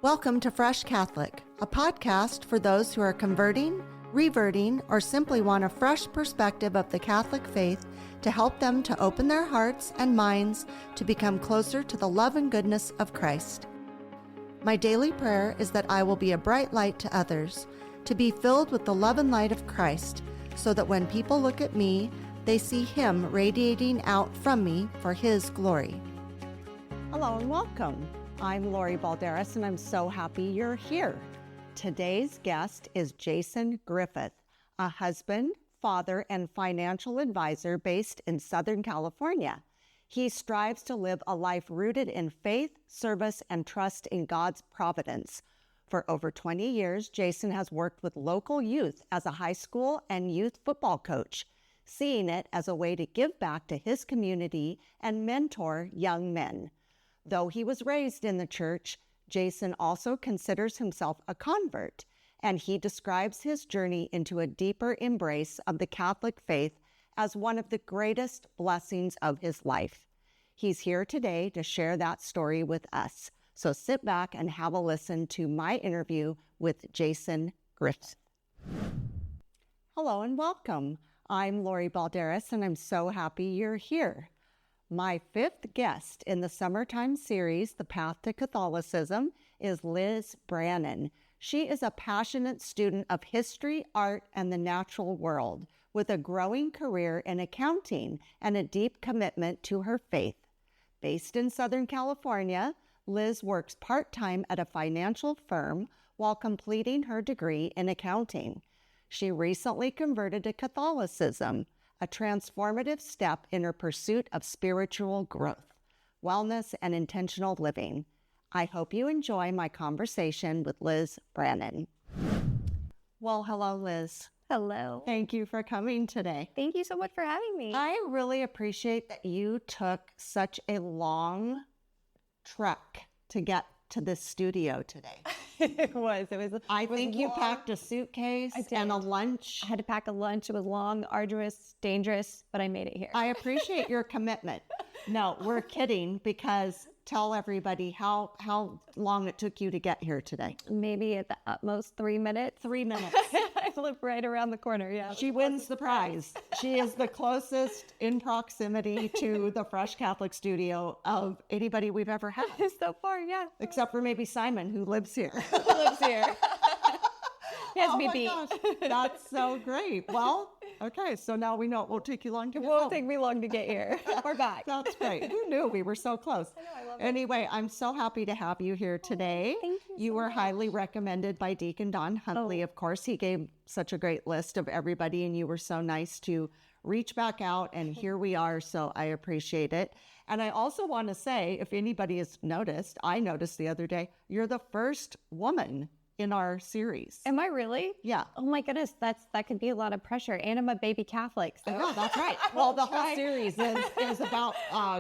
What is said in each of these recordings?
Welcome to Fresh Catholic, a podcast for those who are converting, reverting, or simply want a fresh perspective of the Catholic faith to help them to open their hearts and minds to become closer to the love and goodness of Christ. My daily prayer is that I will be a bright light to others, to be filled with the love and light of Christ, so that when people look at me, they see Him radiating out from me for His glory. Hello and welcome. I'm Lori Balderas, and I'm so happy you're here. Today's guest is Jason Griffith, a husband, father, and financial advisor based in Southern California. He strives to live a life rooted in faith, service, and trust in God's providence. For over 20 years, Jason has worked with local youth as a high school and youth football coach, seeing it as a way to give back to his community and mentor young men. Though he was raised in the church, Jason also considers himself a convert, and he describes his journey into a deeper embrace of the Catholic faith as one of the greatest blessings of his life. He's here today to share that story with us. So sit back and have a listen to my interview with Jason Griffith. Hello and welcome. I'm Lori Balderas, and I'm so happy you're here. My fifth guest in the summertime series, The Path to Catholicism, is Liz Brannan. She is a passionate student of history, art, and the natural world, with a growing career in accounting and a deep commitment to her faith. Based in Southern California, Liz works part-time at a financial firm while completing her degree in accounting. She recently converted to Catholicism, a transformative step in her pursuit of spiritual growth, wellness, and intentional living. I hope you enjoy my conversation with Liz Brannan. Well, hello, Liz. Hello. Thank you for coming today. Thank you so much for having me. I really appreciate that you took such a long trek to get to this studio today. It was. I think you packed a suitcase and a lunch. I had to pack a lunch. It was long, arduous, dangerous, but I made it here. I appreciate your commitment. No, we're kidding, because tell everybody how long it took you to get here today. Maybe at the utmost 3 minutes. 3 minutes. I live right around the corner, yeah. She wins the prize. She is the closest in proximity to the Fresh Catholic studio of anybody we've ever had. So far, yeah. Except for maybe Simon, who lives here. Who lives here. He has to be beat. Gosh, that's so great. Well, okay, so now we know it won't take you long to get home. It won't take me long to get here. We're back. That's great. Who knew we were so close? I know, I love it. Anyway, I'm so happy to have you here today. Thank you You so were much. highly recommended by Deacon Don Huntley, of course. He gave such a great list of everybody, and you were so nice to reach back out, and here we are, so I appreciate it. And I also want to say, if anybody has noticed, I noticed the other day, you're the first woman in our series. Am I really? Yeah. Oh my goodness, that could be a lot of pressure. And I'm a baby Catholic. So. Yeah, that's right. Well, the whole series is about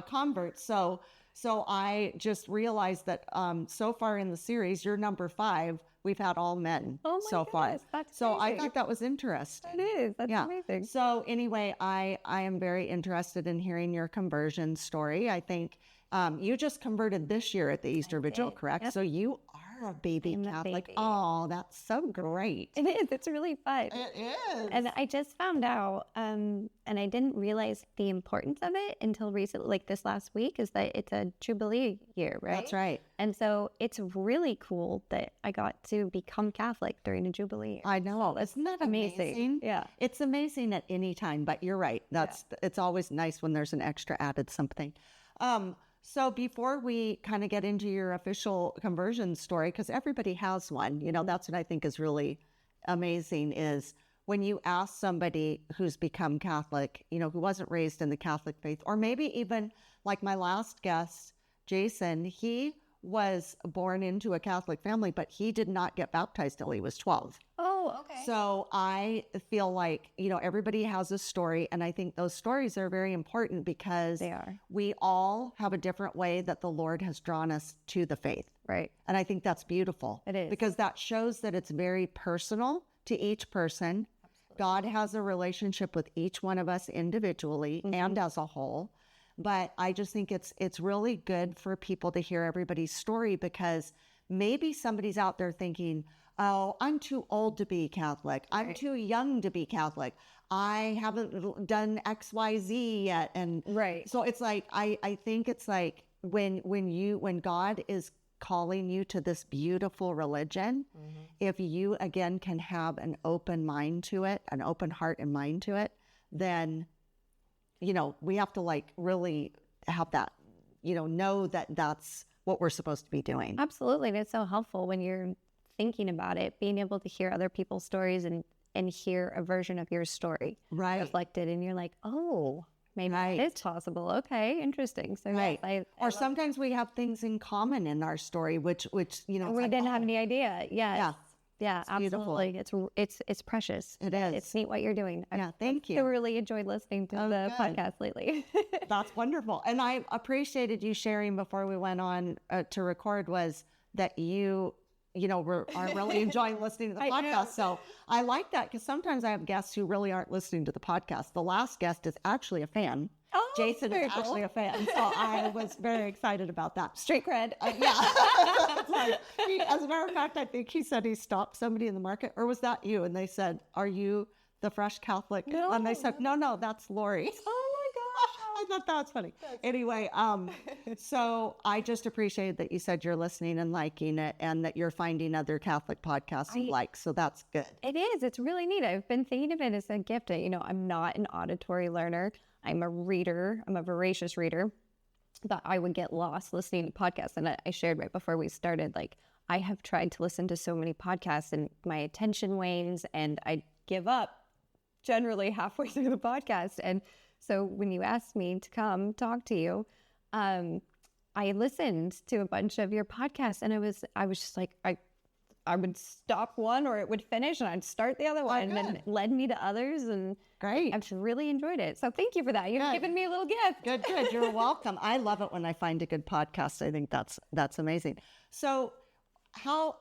converts. So I just realized that so far in the series, you're number 5. We've had all men so far. That's so I amazing. thought that was interesting. It is. That's amazing. So anyway, I am very interested in hearing your conversion story. I think you just converted this year at the Easter Vigil, correct? Yep. So you are a baby I'm a Catholic. baby. Oh, that's so great. It is. It's really fun. It is. And I just found out, and I didn't realize the importance of it until recently, like this last week, is that it's a Jubilee year, right? That's right. And so it's really cool that I got to become Catholic during a Jubilee year. I know. Isn't that amazing? Yeah. It's amazing at any time, but you're right. It's always nice when there's an extra added something. So before we kind of get into your official conversion story, because everybody has one, that's what I think is really amazing, is when you ask somebody who's become Catholic, who wasn't raised in the Catholic faith, or maybe even like my last guest, Jason, he was born into a Catholic family, but he did not get baptized till he was 12. Oh, okay. So I feel like, everybody has a story, and I think those stories are very important because They are. we all have a different way that the Lord has drawn us to the faith. Right. And I think that's beautiful. It is. Because that shows that it's very personal to each person. Absolutely. God has a relationship with each one of us individually and as a whole. But I just think it's really good for people to hear everybody's story, because maybe somebody's out there thinking, oh, I'm too old to be Catholic. I'm too young to be Catholic. I haven't done XYZ yet. And so it's like, I think it's like when God is calling you to this beautiful religion, if you again can have an open mind to it, an open heart and mind to it, then, we have to like really have that, know that that's what we're supposed to be doing. Absolutely. And it's so helpful when you're thinking about it, being able to hear other people's stories and hear a version of your story reflected. And you're like, oh, maybe it's possible. Okay, interesting. So or sometimes we have things in common in our story, which we didn't have any idea. Yeah, absolutely. Beautiful. It's precious. It is. It's neat what you're doing. Thank you. I really enjoyed listening to the podcast lately. That's wonderful. And I appreciated you sharing before we went on to record was that you are really enjoying listening to the podcast. So I like that because sometimes I have guests who really aren't listening to the podcast. The last guest is actually a fan. Oh, Jason is actually a fan. So I was very excited about that. Street cred. As a matter of fact, I think he said he stopped somebody in the market, or was that you? And they said, are you the Fresh Catholic? No. And they said, no, that's Lori. Oh my gosh. I thought that was funny. Anyway, so I just appreciate that you said you're listening and liking it and that you're finding other Catholic podcasts you like. So that's good. It is. It's really neat. I've been thinking of it as a gift. I'm not an auditory learner. I'm a reader. I'm a voracious reader. But I would get lost listening to podcasts. And I shared right before we started, like, I have tried to listen to so many podcasts and my attention wanes and I give up generally halfway through the podcast. And so when you asked me to come talk to you, I listened to a bunch of your podcasts and I was just like, I would stop one or it would finish and I'd start the other one and then it led me to others and great. I've really enjoyed it. So thank you for that. You've given me a little gift. Good. You're welcome. I love it when I find a good podcast. I think that's amazing. So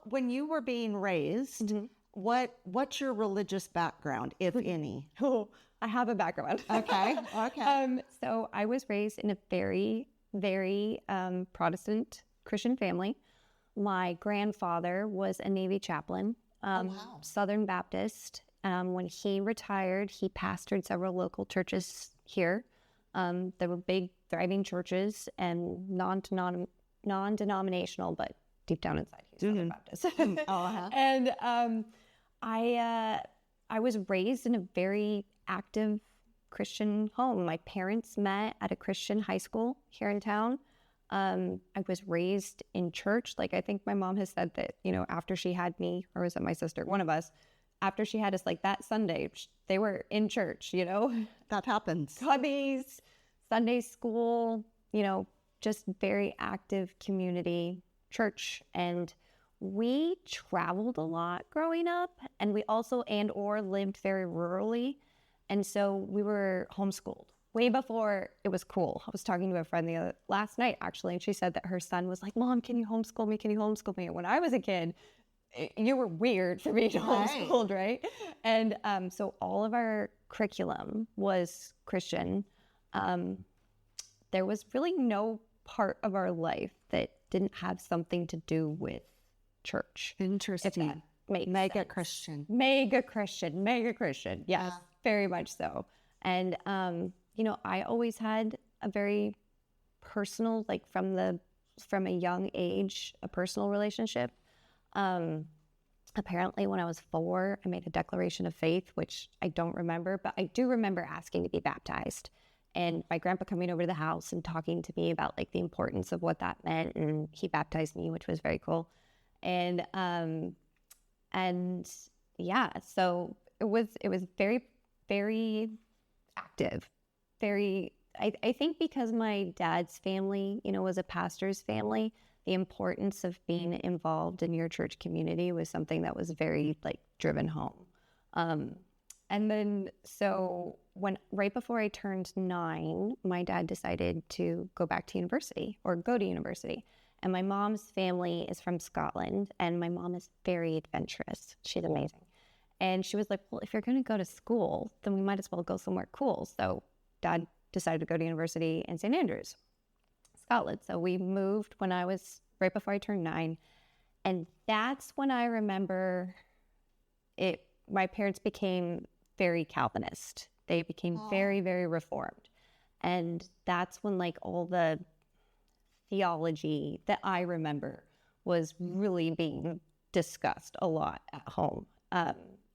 when you were being raised, what's your religious background, if any? Oh, I have a background. Okay. So I was raised in a very, very Protestant Christian family. My grandfather was a Navy chaplain, Southern Baptist. When he retired, he pastored several local churches here. There were big, thriving churches and non-denominational, but deep down inside, he's Southern Baptist. And I was raised in a very active Christian home. My parents met at a Christian high school here in town. I was raised in church. Like, I think my mom has said that, after she had me, or was it my sister, one of us, after she had us, like that Sunday, they were in church, That happens. Hubbies, Sunday school, just very active community church. And we traveled a lot growing up, and we also or lived very rurally. And so we were homeschooled way before it was cool. I was talking to a friend last night, actually, and she said that her son was like, Mom, can you homeschool me? Can you homeschool me? And when I was a kid, you were weird for being homeschooled, right? And so all of our curriculum was Christian. There was really no part of our life that didn't have something to do with church. Interesting. Mega Christian. Mega Christian. Yes, very much so. And, I always had a very personal, like from a young age, a personal relationship. Apparently when I was 4, I made a declaration of faith, which I don't remember, but I do remember asking to be baptized. And my grandpa coming over to the house and talking to me about like the importance of what that meant. And he baptized me, which was very cool. And so it was very, very active, I think because my dad's family, was a pastor's family, the importance of being involved in your church community was something that was very like driven home. And then, so right before I turned 9, my dad decided to go back to university or go to university. And my mom's family is from Scotland, and my mom is very adventurous. She's amazing. And she was like, well, if you're going to go to school, then we might as well go somewhere cool. So Dad decided to go to university in St. Andrews, Scotland. So we moved when I was right before I turned 9. And that's when I remember my parents became very Calvinist. They became very, very Reformed. And that's when like all the theology that I remember was really being discussed a lot at home.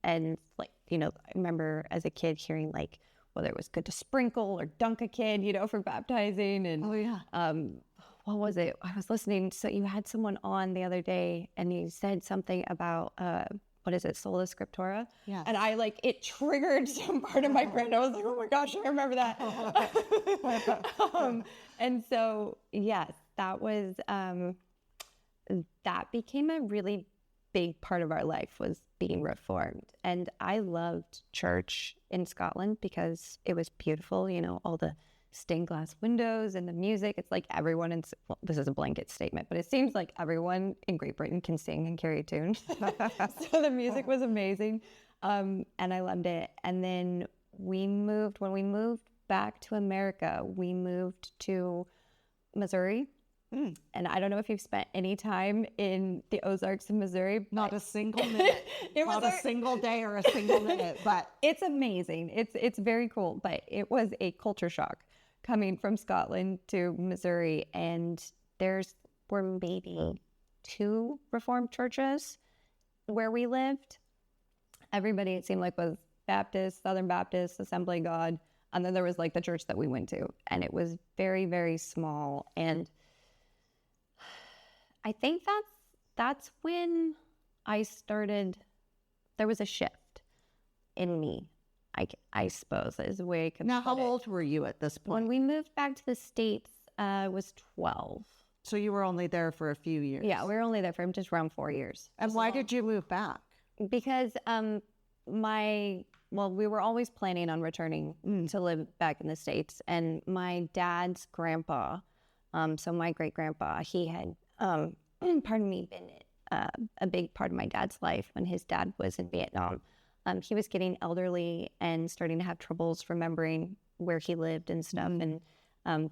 And like, you know, I remember as a kid hearing like whether it was good to sprinkle or dunk a kid, you know, for baptizing. And what was it? I was listening. So you had someone on the other day and you said something about, what is it? Sola Scriptura. Yeah. And I like, it triggered some part of my brain. I was like, oh my gosh, I remember that. And so, yes, that was, that became a really big part of our life, was being Reformed. And I loved church in Scotland because it was beautiful, you know, all the stained glass windows and the music. It's like everyone well, this is a blanket statement, but it seems like everyone in Great Britain can sing and carry a tune. So the music was amazing. And I loved it. And then when we moved back to America, we moved to Missouri. And I don't know if you've spent any time in the Ozarks of Missouri. Not a single minute. Not a single day or a single minute, but it's amazing. It's very cool, but it was a culture shock coming from Scotland to Missouri. And were maybe 2 Reformed churches where we lived. Everybody, it seemed like, was Baptist, Southern Baptist, Assembly of God. And then there was like the church that we went to. And it was very, very small. And I think that's when I started, there was a shift in me, I suppose, is the way I could Now, put how it. old were you at this point? When we moved back to the States, I was 12. So you were only there for a few years. Yeah, we were only there for just around 4 years. And why did you move back? Because we were always planning on returning to live back in the States. And my dad's grandpa, so my great-grandpa, he had, been a big part of my dad's life when his dad was in Vietnam. He was getting elderly and starting to have troubles remembering where he lived and stuff. And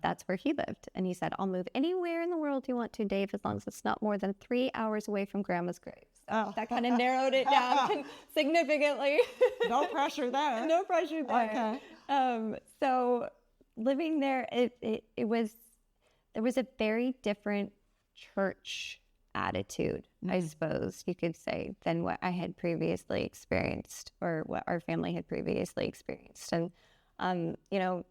that's where he lived. And he said, I'll move anywhere in the world you want to, Dave, as long as it's not more than 3 hours away from Grandma's grave. So that kind of narrowed it down significantly. No pressure there. No pressure there. Okay. So living there, there was a very different church attitude, I suppose you could say, than what I had previously experienced, or what our family had previously experienced. And, you know,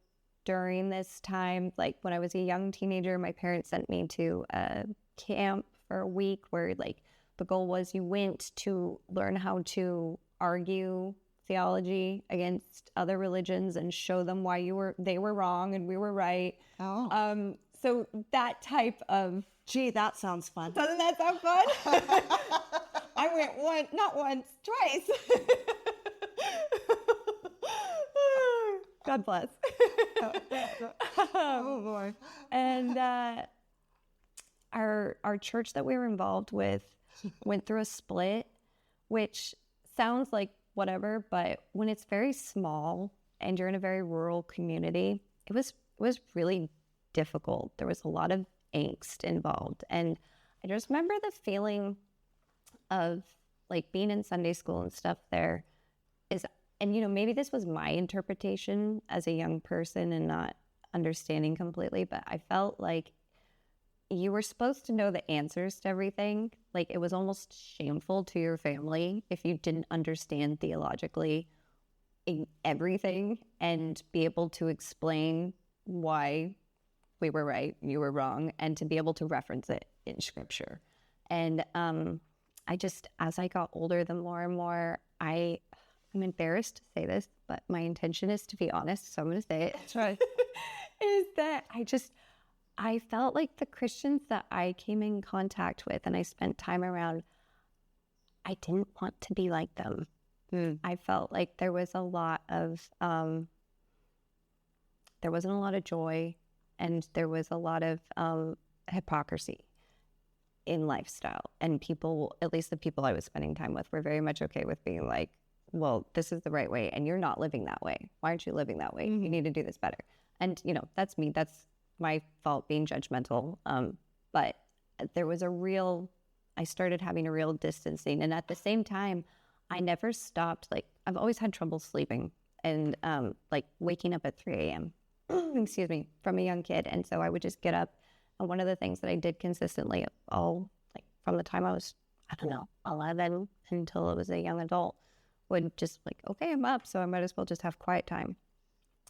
during this time, like when I was a young teenager, my parents sent me to a camp for a week where like the goal was you went to learn how to argue theology against other religions and show them why they were wrong and we were right. So that type of... Gee, that sounds fun. Doesn't that sound fun? I went not once, twice. God bless. Oh, boy. And our church that we were involved with went through a split, which sounds like whatever, but when it's very small and you're in a very rural community, it was really difficult. There was a lot of angst involved. And I just remember the feeling of like being in Sunday school and stuff there is, and you know, maybe this was my interpretation as a young person and not understanding completely, but I felt like you were supposed to know the answers to everything. Like it was almost shameful to your family if you didn't understand theologically everything and be able to explain why we were right, you were wrong, and to be able to reference it in scripture. And I just, as I got older, the more and more, I'm embarrassed to say this, but my intention is to be honest, so I'm going to say it. That's right. Is that I felt like the Christians that I came in contact with and I spent time around, I didn't want to be like them. I felt like there was a lot of, there wasn't a lot of joy, and there was a lot of hypocrisy in lifestyle. And people, at least the people I was spending time with, were very much okay with being like, well, this is the right way, and you're not living that way. Why aren't you living that way? You need to do this better. And, you know, that's me. That's my fault being judgmental. But there was a real I started having a real distancing. And at the same time, I never stopped. Like, I've always had trouble sleeping and like waking up at 3 a.m. excuse me, from a young kid. And so I would just get up. And one of the things that I did consistently all like from the time I was, I don't know, 11 until I was a young adult, would just like, okay, I'm up, so I might as well just have quiet time.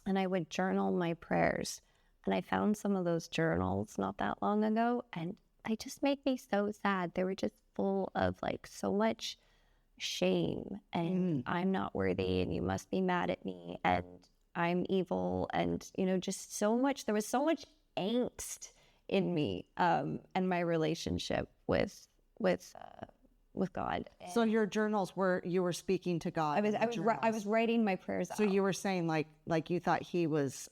And I would journal my prayers. And I found some of those journals not that long ago, and they just made me so sad. They were just full of like so much shame and I'm not worthy and you must be mad at me and I'm evil and, you know, just so much. There was so much angst in me and my relationship with God. So your journals you were speaking to God. I was writing my prayers out. So you were saying like you thought he was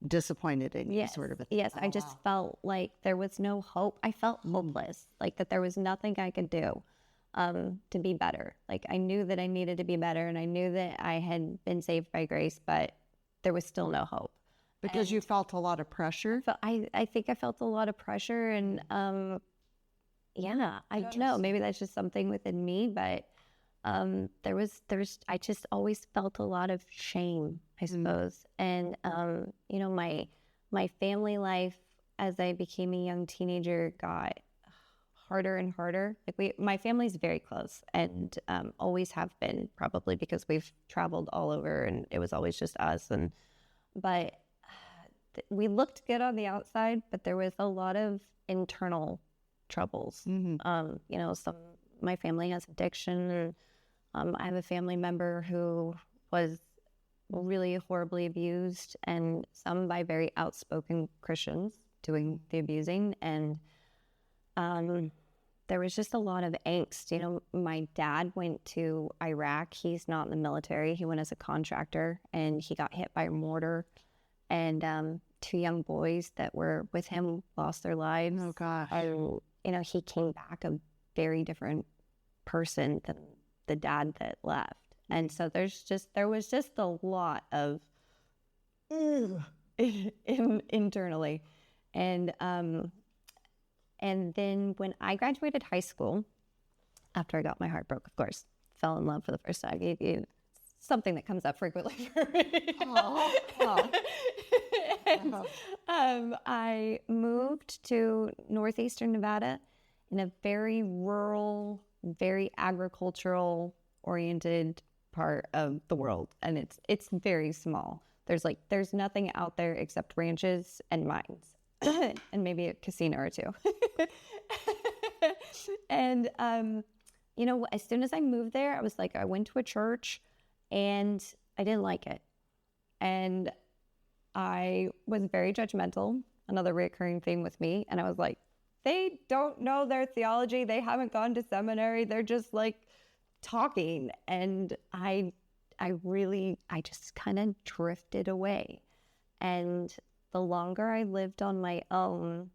disappointed in you, sort of. Yes, I just felt like there was no hope. I felt hopeless, like that there was nothing I could do to be better. Like I knew that I needed to be better and I knew that I had been saved by grace, but there was still no hope. Because you felt a lot of pressure? I think I felt a lot of pressure and yeah, I don't know. Maybe that's just something within me, but I just always felt a lot of shame, I suppose. And, you know, my family life as I became a young teenager got harder and harder. Like my family's very close and always have been, probably because we've traveled all over and it was always just us. But we looked good on the outside, but there was a lot of internal troubles. You know, my family has addiction. I have a family member who was really horribly abused, and some by very outspoken Christians doing the abusing. And there was just a lot of angst. You know, my dad went to Iraq. He's not in the military. He went as a contractor, and he got hit by a mortar. And 2 young boys that were with him lost their lives. Oh, gosh. You know, he came back a very different person than the dad that left. And so there was just a lot of internally. And then when I graduated high school, after I got my heart broke, of course, fell in love for the first time. It's something that comes up frequently for me. And, I moved to northeastern Nevada in a very rural, very agricultural oriented part of the world, and it's very small. There's nothing out there except ranches and mines and maybe a casino or two. And you know, as soon as I moved there, I was like, I went to a church and I didn't like it, and I was very judgmental, another recurring theme with me. And I was like, they don't know their theology. They haven't gone to seminary. They're just like talking. And I just kind of drifted away. And the longer I lived on my own,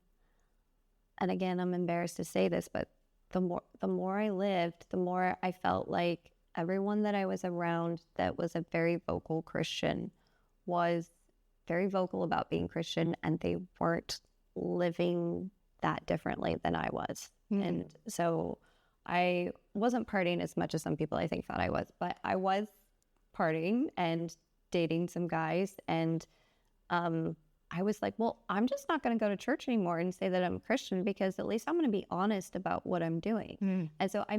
and again, I'm embarrassed to say this, but the more I lived, the more I felt like everyone that I was around that was a very vocal Christian was very vocal about being Christian, and they weren't living that differently than I was. And so I wasn't partying as much as some people I think thought I was, but I was partying and dating some guys. And I was like, well, I'm just not going to go to church anymore and say that I'm a Christian, because at least I'm going to be honest about what I'm doing. And so I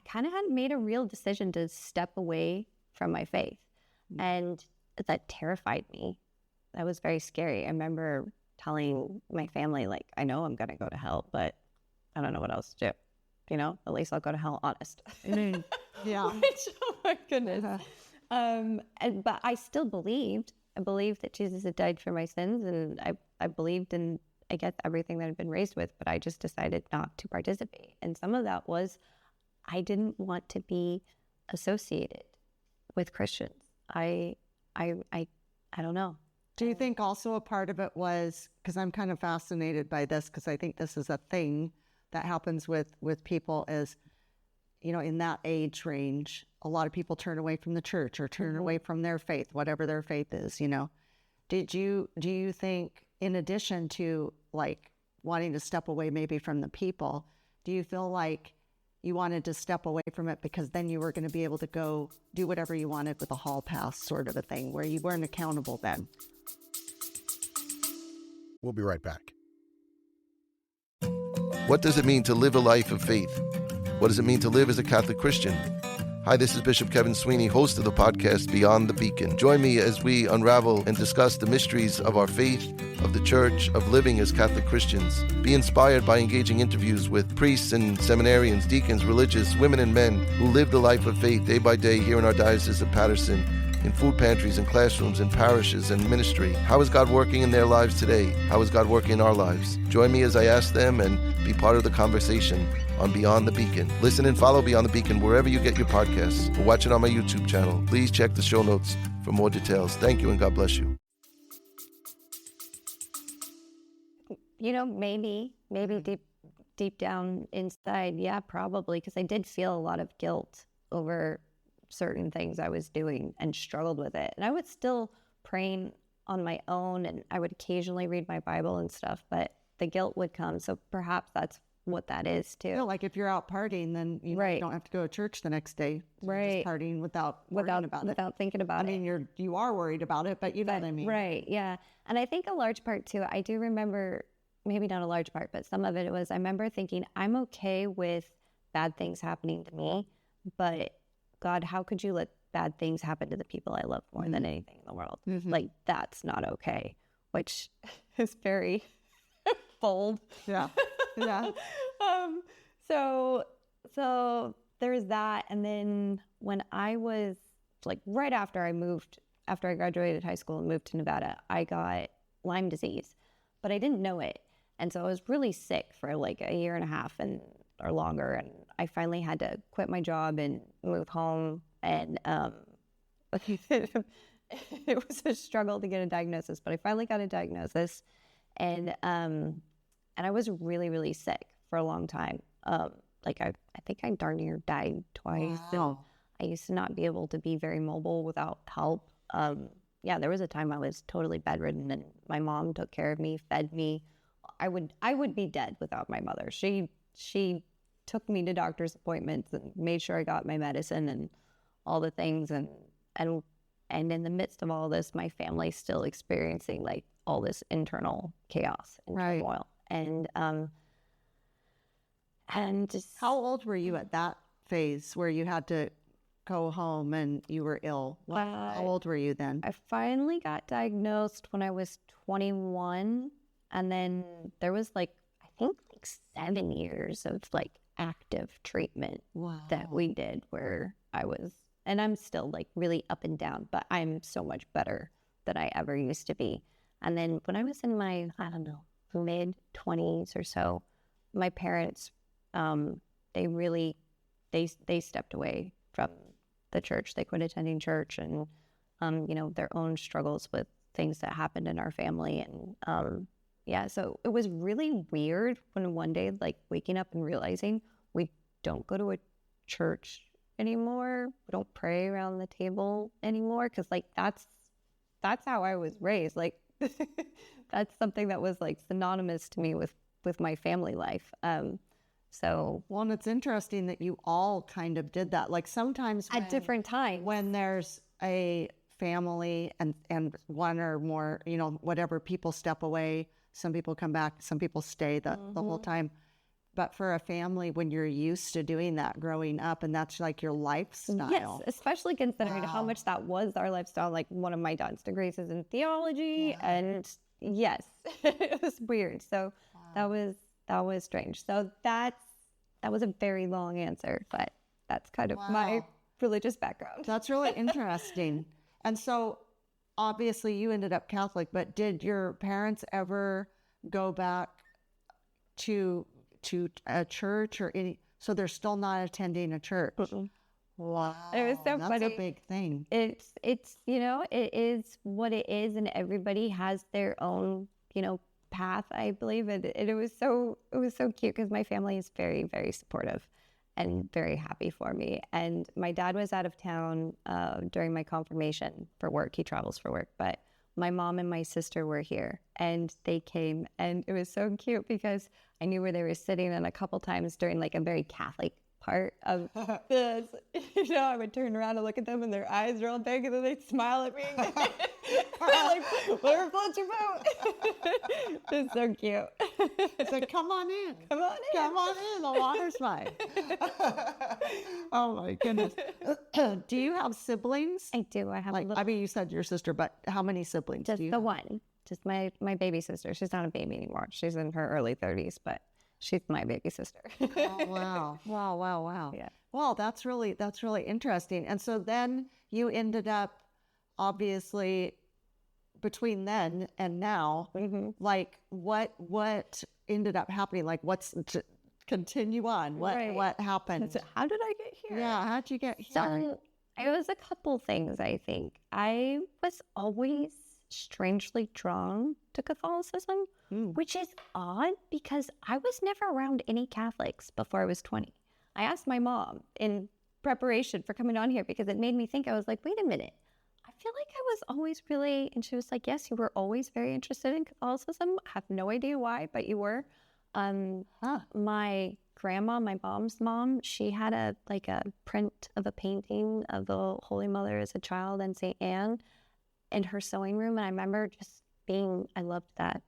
kind of had made a real decision to step away from my faith. And that terrified me. That was very scary. I remember telling my family, like, I know I'm going to go to hell, but I don't know what else to do. You know, at least I'll go to hell honest. Yeah. Which, oh my goodness. But I still believed. I believed that Jesus had died for my sins, and I believed in, I guess, everything that I'd been raised with, but I just decided not to participate. And some of that was I didn't want to be associated with Christians. I don't know. Do you think also a part of it was, because I'm kind of fascinated by this, because I think this is a thing that happens with people, is, you know, in that age range, a lot of people turn away from the church or turn away from their faith, whatever their faith is, you know. Do you think, in addition to like wanting to step away maybe from the people. Do you feel like you wanted to step away from it because then you were going to be able to go do whatever you wanted with a hall pass sort of a thing where you weren't accountable then? We'll be right back. What does it mean to live a life of faith? What does it mean to live as a Catholic Christian? Hi, this is Bishop Kevin Sweeney, host of the podcast Beyond the Beacon. Join me as we unravel and discuss the mysteries of our faith, of the church, of living as Catholic Christians. Be inspired by engaging interviews with priests and seminarians, deacons, religious, women and men who live the life of faith day by day here in our Diocese of Paterson, in food pantries and classrooms and parishes and ministry. How is God working in their lives today? How is God working in our lives? Join me as I ask them and be part of the conversation on Beyond the Beacon. Listen and follow Beyond the Beacon wherever you get your podcasts or watch it on my YouTube channel. Please check the show notes for more details. Thank you and God bless you. You know, maybe deep down inside, yeah, probably, because I did feel a lot of guilt over certain things I was doing and struggled with it. And I was still praying on my own, and I would occasionally read my Bible and stuff, but the guilt would come. So perhaps that's what that is too. Yeah, like if you're out partying, then you don't have to go to church the next day. So you're just partying without thinking about it. I mean, you are worried about it, but you know what I mean. Right, yeah. And I think a large part too, I do remember, maybe not a large part, but some of it was, I remember thinking, I'm okay with bad things happening to me, but God, how could you let bad things happen to the people I love more than anything in the world? Like, that's not okay, which is very bold. Yeah. Yeah. So there's that. And then when I was like, right after I graduated high school and moved to Nevada, I got Lyme disease, but I didn't know it. And so I was really sick for like a year and a half or longer. And I finally had to quit my job and move home. And it was a struggle to get a diagnosis, but I finally got a diagnosis. And I was really, really sick for a long time. Like I think I darn near died twice. Wow. I used to not be able to be very mobile without help. Yeah, there was a time I was totally bedridden, and my mom took care of me, fed me. I would be dead without my mother. She took me to doctor's appointments and made sure I got my medicine and all the things. And in the midst of all this, my family's still experiencing like all this internal chaos and turmoil. And just, how old were you at that phase where you had to go home and you were ill? How old were you then? I finally got diagnosed when I was 21, and then there was like, I think like 7 years of like active treatment that we did where I was, and I'm still like really up and down, but I'm so much better than I ever used to be. And then when I was in my, I don't know, mid-20s or so, my parents, they stepped away from the church. They quit attending church, and, their own struggles with things that happened in our family. And, so it was really weird when one day, like waking up and realizing we don't go to a church anymore. We don't pray around the table anymore. 'Cause like, that's how I was raised. Like, that's something that was like synonymous to me with my family life. And it's interesting that you all kind of did that. Like sometimes at different times when there's a family and one or more, whatever, people step away, some people come back, some people stay the whole time. But for a family, when you're used to doing that growing up, and that's like your lifestyle. Yes, especially considering how much that was our lifestyle. Like one of my dad's degrees is in theology, and yes, it was weird. So that was strange. So that was a very long answer, but that's kind of my religious background. That's really interesting. And so obviously you ended up Catholic, but did your parents ever go back to a church or any? So they're still not attending a church. Wow, it was so that's funny. A big thing. It's it is what it is, and everybody has their own path, I believe. And it was so cute because my family is very, very supportive and very happy for me. And my dad was out of town during my confirmation for work. He travels for work, but my mom and my sister were here, and they came, and it was so cute because I knew where they were sitting, and a couple times during like a very Catholic part of this, I would turn around and look at them, and their eyes are all big, and then they'd smile at me. Like, whatever floats your boat. It's so cute. So come on in. Come on in. Come on in. The water's fine. Oh my goodness. Do you have siblings? I do. I have a little. You said your sister, but how many siblings Just do you the have? one. Just my baby sister. She's not a baby anymore. She's in her early 30s, but she's my baby sister. Oh, wow. Wow. Yeah. Well, that's really interesting. And so then you ended up, obviously, between then and now, like what ended up happening? Like what's to continue on? What happened? So how did I get here? Yeah, how'd you get here? So it was a couple things, I think. I was always strangely drawn to Catholicism, which is odd because I was never around any Catholics before I was 20. I asked my mom in preparation for coming on here because it made me think. I was like, wait a minute. I feel like I was always really, and she was like, yes, you were always very interested in Catholicism. I have no idea why, but you were. My grandma, my mom's mom, she had a print of a painting of the Holy Mother as a child and St. Anne in her sewing room. And I remember just I loved that.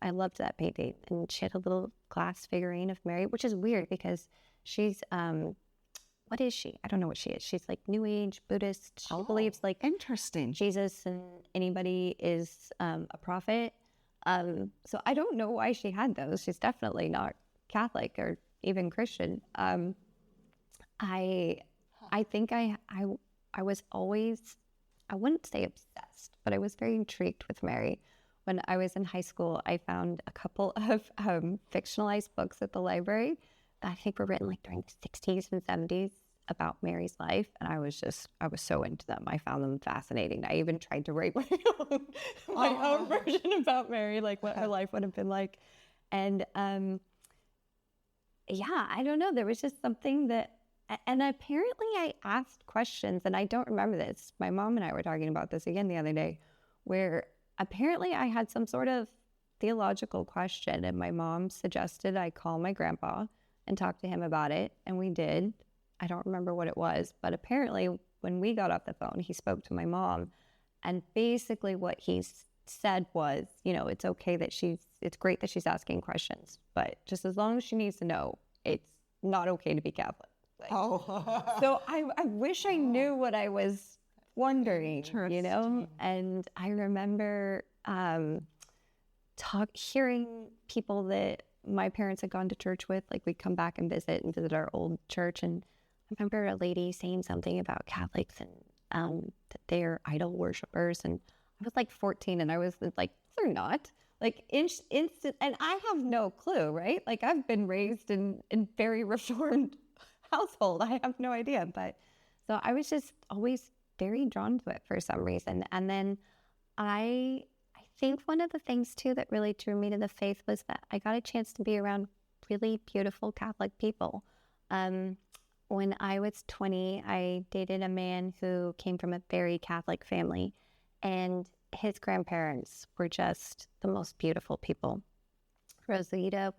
I loved that painting. And she had a little glass figurine of Mary, which is weird because she's, what is she? I don't know what she is. She's like New Age Buddhist. She believes like interesting. Jesus and anybody is a prophet. So I don't know why she had those. She's definitely not Catholic or even Christian. I think I was always, I wouldn't say obsessed, but I was very intrigued with Mary. When I was in high school, I found a couple of fictionalized books at the library that I think were written like during the 60s and 70s about Mary's life. And I was so into them. I found them fascinating. I even tried to write my own version about Mary, like what her life would have been like. And yeah, I don't know. There was just something that, and apparently I asked questions, and I don't remember this. My mom and I were talking about this again the other day, where apparently I had some sort of theological question, and my mom suggested I call my grandpa and talk to him about it, and we did. I don't remember what it was, but apparently when we got off the phone, he spoke to my mom, and basically what he said was, it's okay that it's great that she's asking questions, but just as long as she needs to know, it's not okay to be Catholic. So I wish I knew what I was wondering, and I remember hearing people that my parents had gone to church with, like we'd come back and visit our old church. And I remember a lady saying something about Catholics and that they're idol worshipers. And I was like 14 and I was like, they're not. Like instant, and I have no clue, right? Like I've been raised in very reformed household. I have no idea. But so I was just always very drawn to it for some reason. And then I think one of the things too that really drew me to the faith was that I got a chance to be around really beautiful Catholic people. When I was 20, I dated a man who came from a very Catholic family, and his grandparents were just the most beautiful people. Rosita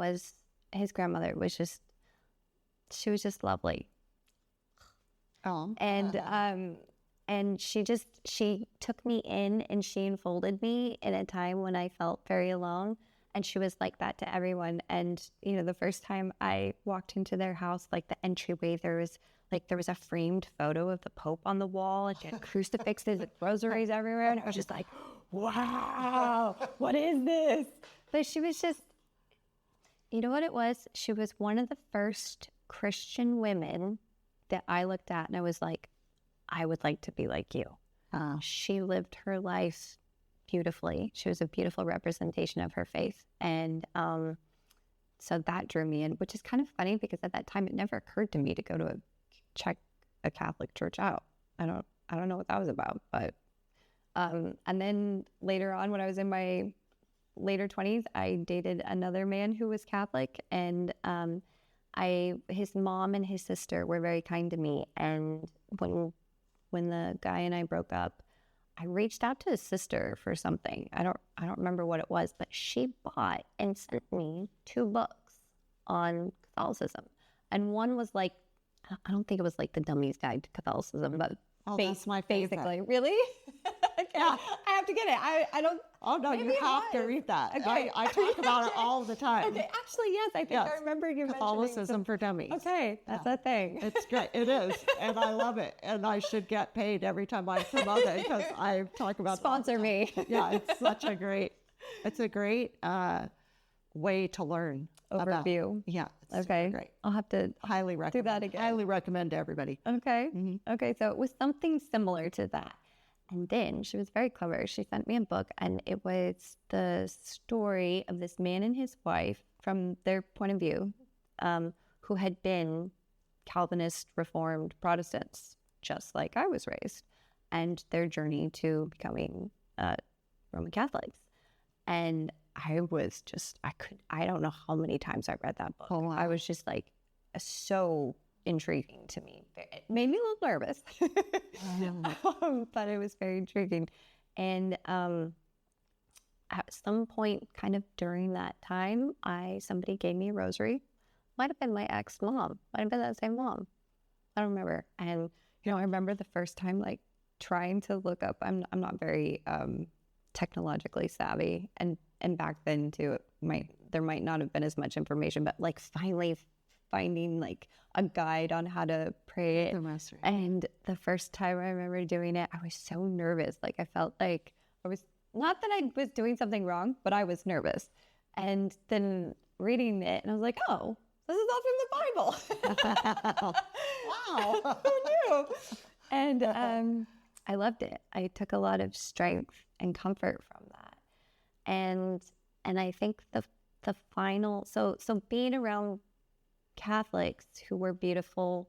his grandmother she was just lovely. Oh. And she took me in and she enfolded me in a time when I felt very alone. And she was like that to everyone. And, the first time I walked into their house, like the entryway, there was a framed photo of the Pope on the wall, and she had crucifixes and rosaries everywhere. And I was just like, wow, what is this? But she was just, you know what it was? She was one of the first Christian women that I looked at and I was like, I would like to be like you. She lived her life beautifully. She was a beautiful representation of her faith. And so that drew me in, which is kind of funny because at that time it never occurred to me to go to check a Catholic church out. I don't know what that was about. But and then later on, when I was in my later 20s, I dated another man who was Catholic, and his mom and his sister were very kind to me. And when the guy and I broke up, I reached out to his sister for something. I don't remember what it was, but she bought and sent me 2 books on Catholicism. And one was like, I don't think it was like the Dummy's Guide to Catholicism, but that's my favorite. basically. Really? Yeah. I have to get it. I don't. Oh, no, you have to read that. Okay. I talk about it all the time. Okay. Actually, yes. I think I remember you Catholicism for Dummies. Okay. That's a thing. It's great. It is. And I love it. And I should get paid every time I promote it because I talk about Sponsor me. Yeah, it's a great way to learn. Overview. It's Okay. great. I'll have to Highly recommend. do that again. Highly recommend to everybody. Okay. Okay. So it was something similar to that. And then she was very clever. She sent me a book, and it was the story of this man and his wife from their point of view, who had been Calvinist, Reformed Protestants, just like I was raised, and their journey to becoming Roman Catholics. And I was just, I don't know how many times I read that book. Oh, wow. I was just like, so intriguing to me. It made me a little nervous, but it was very intriguing. And at some point, kind of during that time, somebody gave me a rosary. Might have been my ex-mom. Might have been that same mom. I don't remember. And I remember the first time, like, trying to look up. I'm not very technologically savvy, and back then too, there might not have been as much information, but like finally finding like a guide on how to pray it. And the first time I remember doing it, I was so nervous. Like I felt like I was, not that I was doing something wrong, but I was nervous. And then reading it, and I was like, oh, this is all from the Bible. Wow. Who knew? And I loved it. I took a lot of strength and comfort from that. And I think the final, so being around Catholics who were beautiful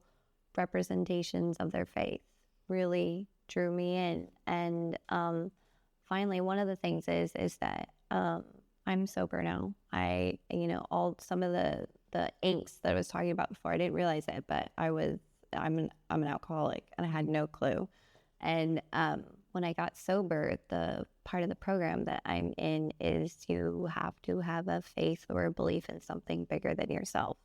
representations of their faith really drew me in. And finally, one of the things is that I'm sober now. Some of the angst that I was talking about before, I didn't realize it, but I'm an alcoholic, and I had no clue. And when I got sober, the part of the program that I'm in is you have to have a faith or a belief in something bigger than yourself.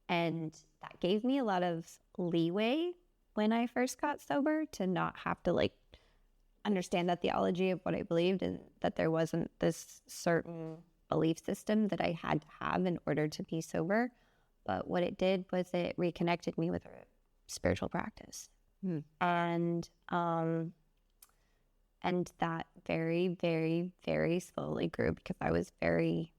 And that gave me a lot of leeway when I first got sober to not have to like understand the theology of what I believed, and that there wasn't this certain belief system that I had to have in order to be sober. But what it did was it reconnected me with a spiritual practice. And that very, very, very slowly grew, because I was very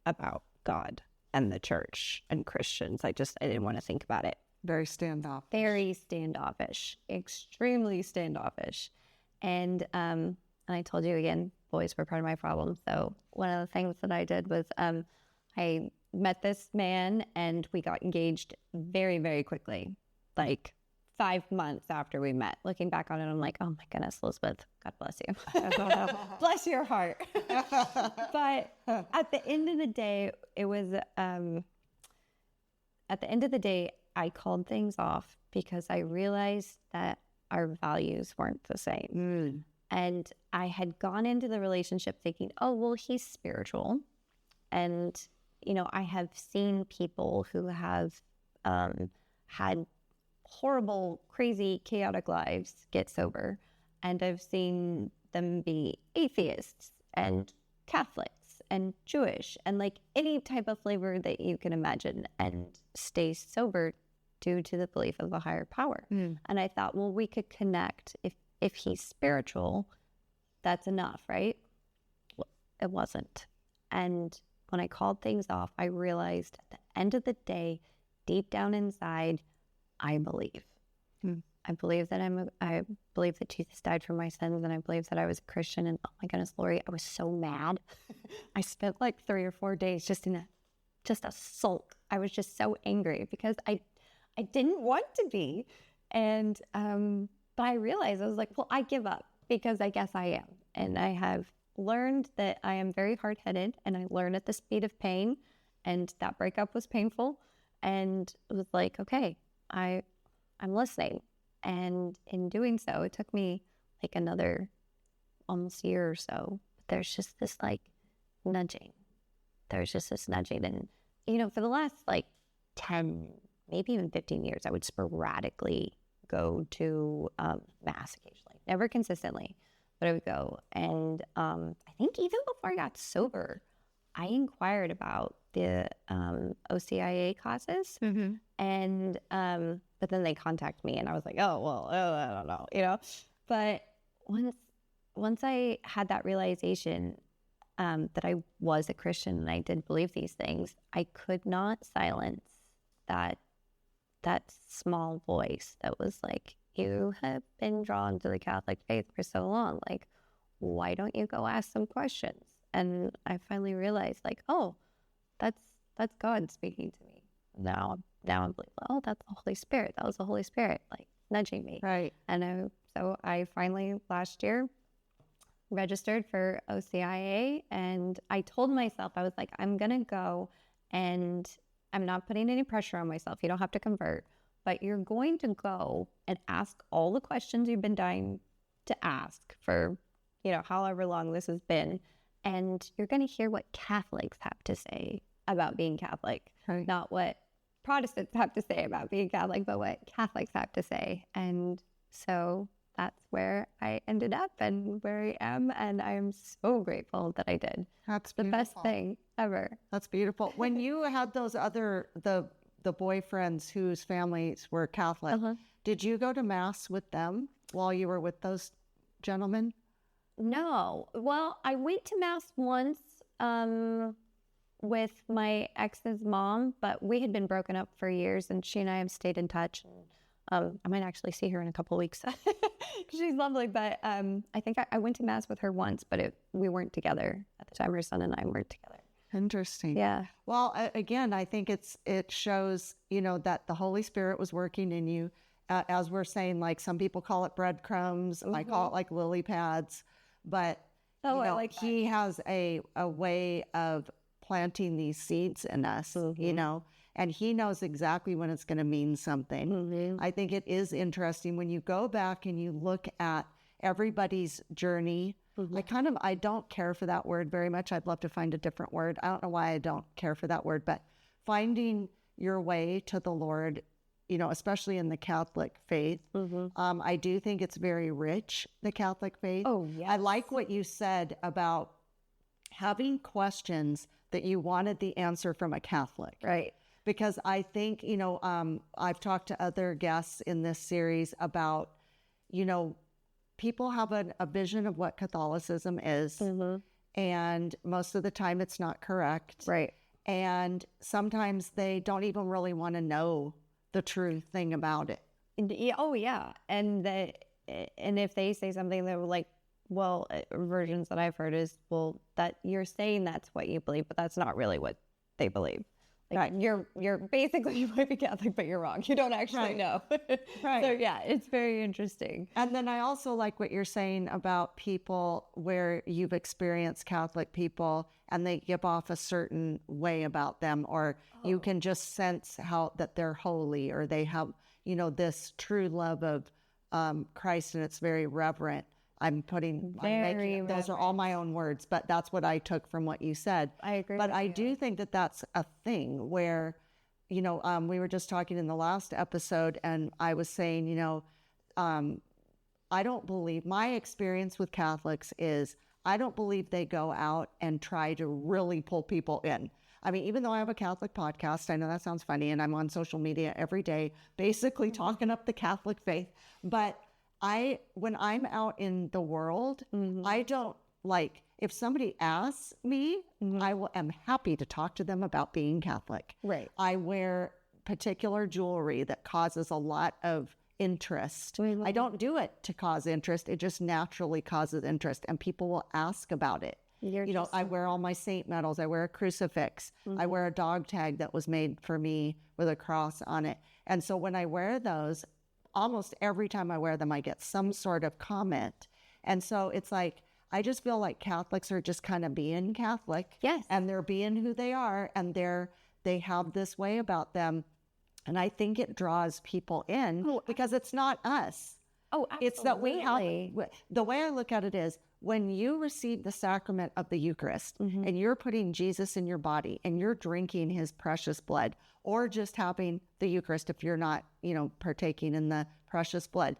about God and the church and Christians. I didn't want to think about it. Very standoff. Very standoffish, extremely standoffish. And I told you again, boys were part of my problem. So one of the things that I did was I met this man, and we got engaged very, very quickly, like 5 months after we met. Looking back on it, I'm like, oh my goodness, Elizabeth, God bless you. Bless your heart. But at the end of the day, it was, at the end of the day, I called things off because I realized that our values weren't the same. And I had gone into the relationship thinking, oh, well, he's spiritual. And, I have seen people who have had horrible, crazy, chaotic lives get sober. And I've seen them be atheists and Catholics and Jewish and like any type of flavor that you can imagine, and stay sober due to the belief of a higher power. And I thought, well, we could connect. If he's spiritual, that's enough, right? Well, it wasn't. And when I called things off, I realized at the end of the day, deep down inside, I believe. I believe that I believe that Jesus died for my sins, and I believe that I was a Christian. And oh my goodness, Lori, I was so mad. I spent like 3 or 4 days just a sulk. I was just so angry because I didn't want to be. And but I realized, I was like, well, I give up, because I guess I am. And I have learned that I am very hard-headed, and I learn at the speed of pain. And that breakup was painful. And it was like, okay, I'm listening. And in doing so, it took me like another almost year or so. But there's just this like nudging. There's just this nudging. And, for the last like 10, maybe even 15 years, I would sporadically go to Mass occasionally, never consistently, but I would go. And I think even before I got sober, I inquired about the OCIA classes, and but then they contacted me, and I was like, I don't know, But once I had that realization that I was a Christian and I did believe these things, I could not silence that small voice that was like, you have been drawn to the Catholic faith for so long, like, why don't you go ask some questions? And I finally realized, like, oh, that's God speaking to me. Now I'm like, oh, that's the Holy Spirit. That was the Holy Spirit, like, nudging me. Right. And so I finally, last year, registered for OCIA, and I told myself, I was like, I'm going to go, and I'm not putting any pressure on myself. You don't have to convert, but you're going to go and ask all the questions you've been dying to ask for, however long this has been. And you're going to hear what Catholics have to say about being Catholic, right. Not what Protestants have to say about being Catholic, but what Catholics have to say. And so that's where I ended up and where I am. And I'm so grateful that I did. That's the beautiful. best thing ever. That's beautiful. When you had those the boyfriends whose families were Catholic, did you go to Mass with them while you were with those gentlemen? No. Well, I went to Mass once with my ex's mom, but we had been broken up for years, and she and I have stayed in touch. And I might actually see her in a couple of weeks. She's lovely, but I think I went to Mass with her once, but we weren't together at the time. Her son and I weren't together. Interesting. Yeah. Well, again, I think it shows, that the Holy Spirit was working in you. As we're saying, like, some people call it breadcrumbs. I call it like lily pads. But he has a way of planting these seeds in us, and he knows exactly when it's going to mean something. I think it is interesting when you go back and you look at everybody's journey. I don't care for that word very much. I'd love to find a different word. I don't know why I don't care for that word, but finding your way to the Lord, especially in the Catholic faith. I do think it's very rich, the Catholic faith. Oh, yes. I like what you said about having questions that you wanted the answer from a Catholic. Right. Because I think, I've talked to other guests in this series about, people have a vision of what Catholicism is. And most of the time it's not correct. Right. And sometimes they don't even really want to know the true thing about it. Oh, yeah. And if they say something that like, versions that I've heard is, that you're saying that's what you believe, but that's not really what they believe. Like, right. You're basically, you might be Catholic, but you're wrong. You don't actually know. Right. So yeah, it's very interesting. And then I also like what you're saying about people where you've experienced Catholic people and they give off a certain way about them, or you can just sense that they're holy, or they have, this true love of Christ, and it's very reverent. Those are all my own words, but that's what I took from what you said. I agree. But I do think that that's a thing where, we were just talking in the last episode, and I was saying, I don't believe, my experience with Catholics is, I don't believe they go out and try to really pull people in. I mean, even though I have a Catholic podcast, I know that sounds funny, and I'm on social media every day, basically talking up the Catholic faith, but when I'm out in the world, I don't if somebody asks me, I am happy to talk to them about being Catholic. Right. I wear particular jewelry that causes a lot of interest. I don't do it to cause interest. It just naturally causes interest, and people will ask about it. I wear all my saint medals. I wear a crucifix. I wear a dog tag that was made for me with a cross on it. And so when I wear those, almost every time I wear them, I get some sort of comment. And so it's like, I just feel like Catholics are just kind of being Catholic. Yes. And they're being who they are, and they have this way about them. And I think it draws people in because it's not us. Oh, absolutely. It's that we have, the way I look at it is when you receive the sacrament of the Eucharist and you're putting Jesus in your body and you're drinking his precious blood, or just having the Eucharist if you're not, partaking in the precious blood,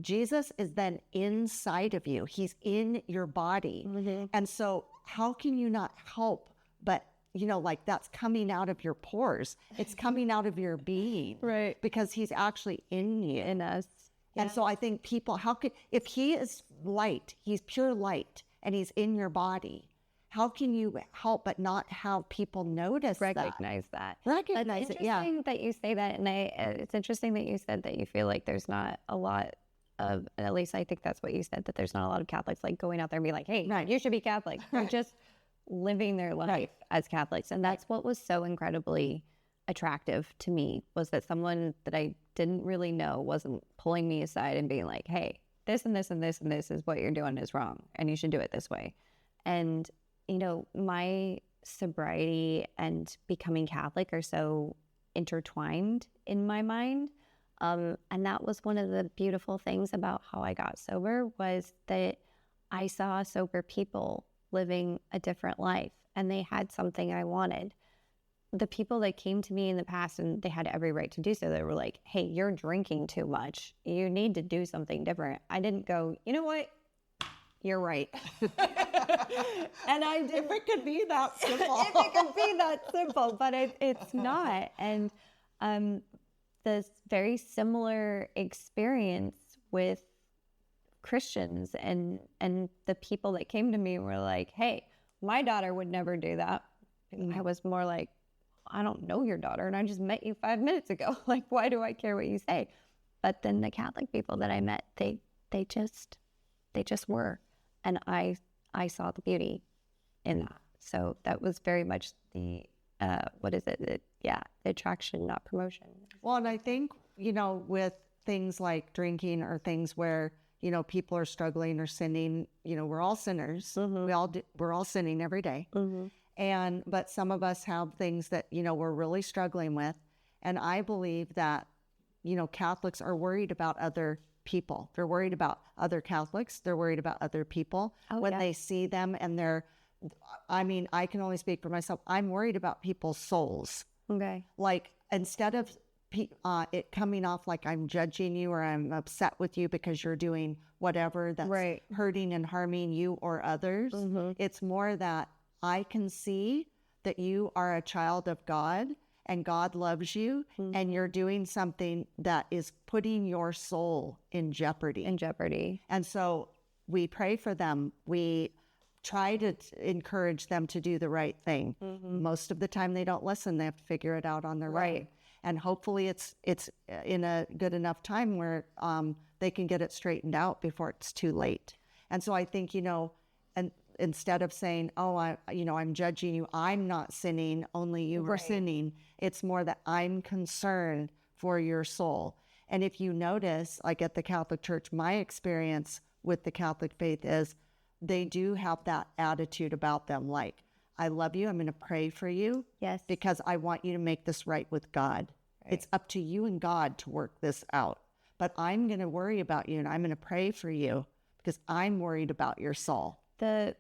Jesus is then inside of you. He's in your body. And so how can you not help but, like that's coming out of your pores. It's coming out of your being. Right. Because he's actually in you. In us. And so I think people, if he is light, he's pure light, and he's in your body, how can you help but not have people recognize that? Recognize it, yeah. It's interesting that you say that, and it's interesting that you said that you feel like there's not a lot of, at least I think that's what you said, that there's not a lot of Catholics like going out there and be like, hey, you should be Catholic. They're just living their life as Catholics. And that's what was so incredibly attractive to me, was that someone that I didn't really know wasn't pulling me aside and being like, hey, this and this and this and this is what you're doing is wrong, and you should do it this way. And, my sobriety and becoming Catholic are so intertwined in my mind. And that was one of the beautiful things about how I got sober, was that I saw sober people living a different life, and they had something I wanted. The people that came to me in the past, and they had every right to do so, they were like, hey, you're drinking too much. You need to do something different. I didn't go, you know what? You're right. And I did. If it could be that simple. If it could be that simple, but it's not. And this very similar experience with Christians and the people that came to me were like, hey, my daughter would never do that. And I was more like, I don't know your daughter, and I just met you 5 minutes ago. Like, why do I care what you say? But then the Catholic people that I met, they just were. And I saw the beauty in that. So that was very much the, the attraction, not promotion. Well, and I think, with things like drinking or things where, people are struggling or sinning, we're all sinners. We're all sinning every day. But some of us have things that, we're really struggling with. And I believe that, Catholics are worried about other people. They're worried about other Catholics. They're worried about other people when they see them, and I can only speak for myself. I'm worried about people's souls. Okay. Like, instead of it coming off like I'm judging you or I'm upset with you because you're doing whatever that's hurting and harming you or others, it's more that I can see that you are a child of God, and God loves you, and you're doing something that is putting your soul in jeopardy. And so we pray for them. We try to encourage them to do the right thing. Most of the time they don't listen. They have to figure it out on their own. And hopefully it's in a good enough time where they can get it straightened out before it's too late. And so I think, and instead of saying, oh, I'm judging you, I'm not sinning, only you are sinning, it's more that I'm concerned for your soul. And if you notice, like at the Catholic Church, my experience with the Catholic faith is they do have that attitude about them, like, I love you, I'm going to pray for you, because I want you to make this right with God. It's up to you and God to work this out. But I'm going to worry about you, and I'm going to pray for you because I'm worried about your soul. The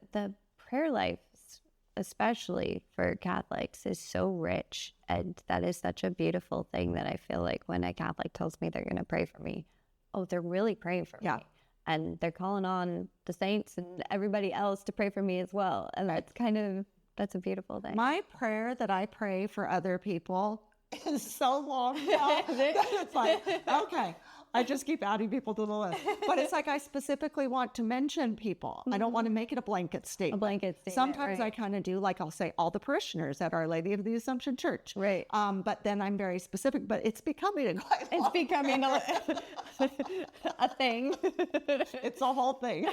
prayer life, especially for Catholics, is so rich, and that is such a beautiful thing that I feel like when a Catholic tells me they're going to pray for me, they're really praying for me. And they're calling on the saints and everybody else to pray for me as well. And that's a beautiful thing. My prayer that I pray for other people is so long now that it's like, okay, I just keep adding people to the list. But it's like I specifically want to mention people. I don't want to make it a blanket statement. Sometimes I kind of do, like I'll say all the parishioners at Our Lady of the Assumption Church. But then I'm very specific, but it's becoming a thing. It's a whole thing.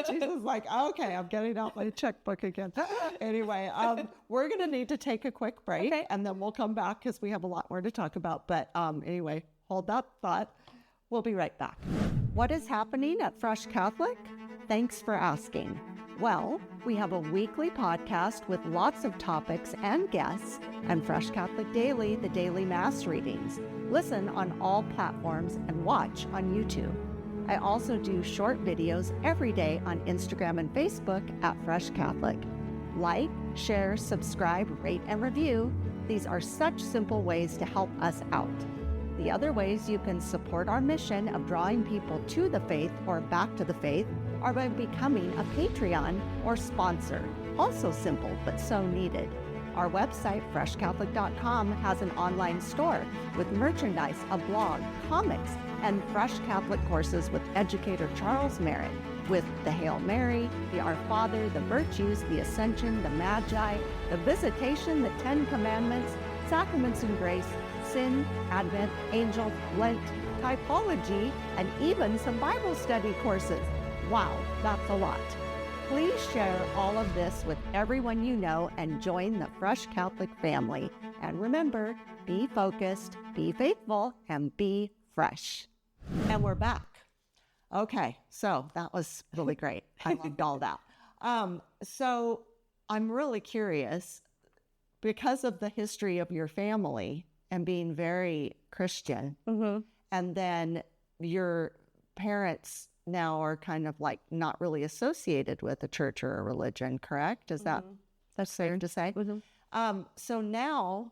Jesus is like, okay, I'm getting out my checkbook again. Anyway, we're going to need to take a quick break, and then we'll come back because we have a lot more to talk about. But anyway, hold that thought. We'll be right back. What is happening at Fresh Catholic? Thanks for asking. Well, we have a weekly podcast with lots of topics and guests, and Fresh Catholic Daily, the daily Mass readings. Listen on all platforms and watch on YouTube. I also do short videos every day on Instagram and Facebook at Fresh Catholic. Like, share, subscribe, rate, and review. These are such simple ways to help us out. The other ways you can support our mission of drawing people to the faith or back to the faith are by becoming a Patreon or sponsor. Also simple, but so needed. Our website, freshcatholic.com, has an online store with merchandise, a blog, comics, and Fresh Catholic courses with educator Charles Merritt, with the Hail Mary, the Our Father, the Virtues, the Ascension, the Magi, the Visitation, the Ten Commandments, Sacraments and Grace, Sin, Advent, Angels, Lent, Typology, and even some Bible study courses. Wow, that's a lot. Please share all of this with everyone you know and join the Fresh Catholic family. And remember, be focused, be faithful, and be fresh. And we're back. Okay, so that was really great. I loved all that. So I'm really curious, because of the history of your family and being very Christian, and then your parents now are kind of like not really associated with a church or a religion, correct? Is that's fair to say? So now,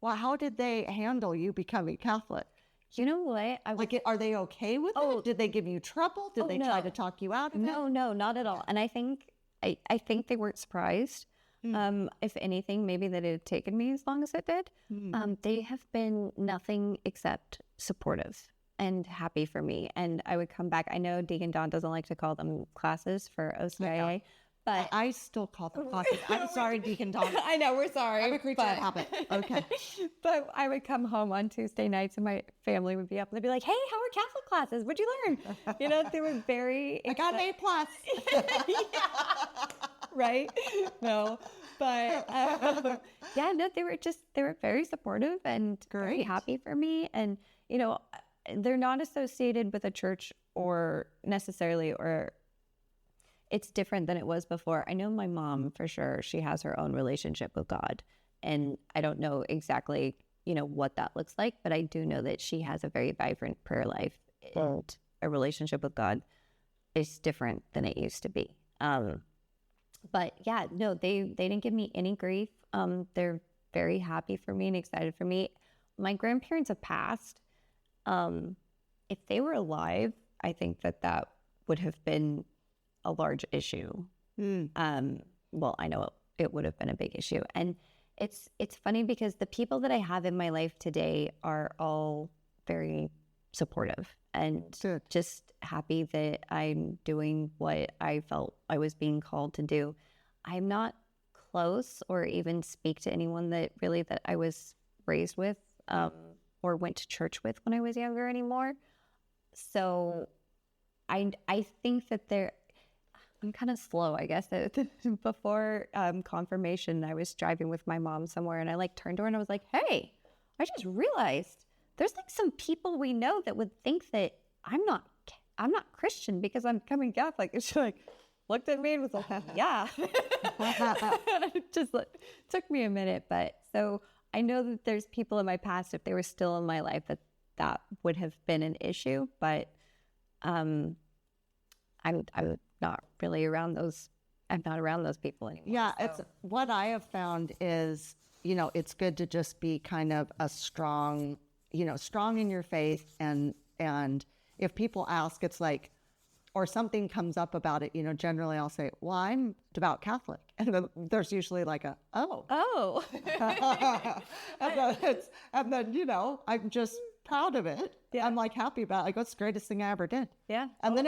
well, how did they handle you becoming Catholic? You know what? Are they okay with it? Did they give you trouble? Did they try to talk you out of it? No, not at all. And I think they weren't surprised. If anything, maybe that it had taken me as long as it did. They have been nothing except supportive and happy for me. And I would come back. I know Deacon Don doesn't like to call them classes for OCIA, but I still call them classes. I'm sorry, Deacon Don. I know, we're sorry. I'm a creature of habit. Okay. But I would come home on Tuesday nights and my family would be up and they'd be like, hey, how are Catholic classes? What'd you learn? You know, they were very... I got an A+. Right? No. But yeah, no, they were very supportive and very happy for me. And, you know, they're not associated with a church or it's different than it was before. I know my mom for sure, she has her own relationship with God. And I don't know exactly, you know, what that looks like, but I do know that she has a very vibrant prayer life and a relationship with God is different than it used to be. But yeah, no, they didn't give me any grief. They're very happy for me and excited for me. My grandparents have passed. If they were alive, I think that would have been a large issue. Well, I know it would have been a big issue. And it's funny because the people that I have in my life today are all very supportive and just happy that I'm doing what I felt I was being called to do. I'm not close or even speak to anyone that I was raised with or went to church with when I was younger anymore. So I think that I'm kind of slow, I guess. Before confirmation, I was driving with my mom somewhere and I turned to her and I was like, hey, I just realized there's some people we know that would think that I'm not Christian because I'm becoming Catholic. And she looked at me and was like, yeah. It just took me a minute. But so I know that there's people in my past, if they were still in my life, that would have been an issue. But I'm not really around those. I'm not around those people anymore. Yeah, so. It's what I have found is, it's good to just be kind of a strong in your faith. And if people ask, it's like, or something comes up about it, generally I'll say, well, I'm devout Catholic. And then there's usually oh. and then, I'm just proud of it. Yeah. I'm happy about it. It's the greatest thing I ever did. Yeah. And then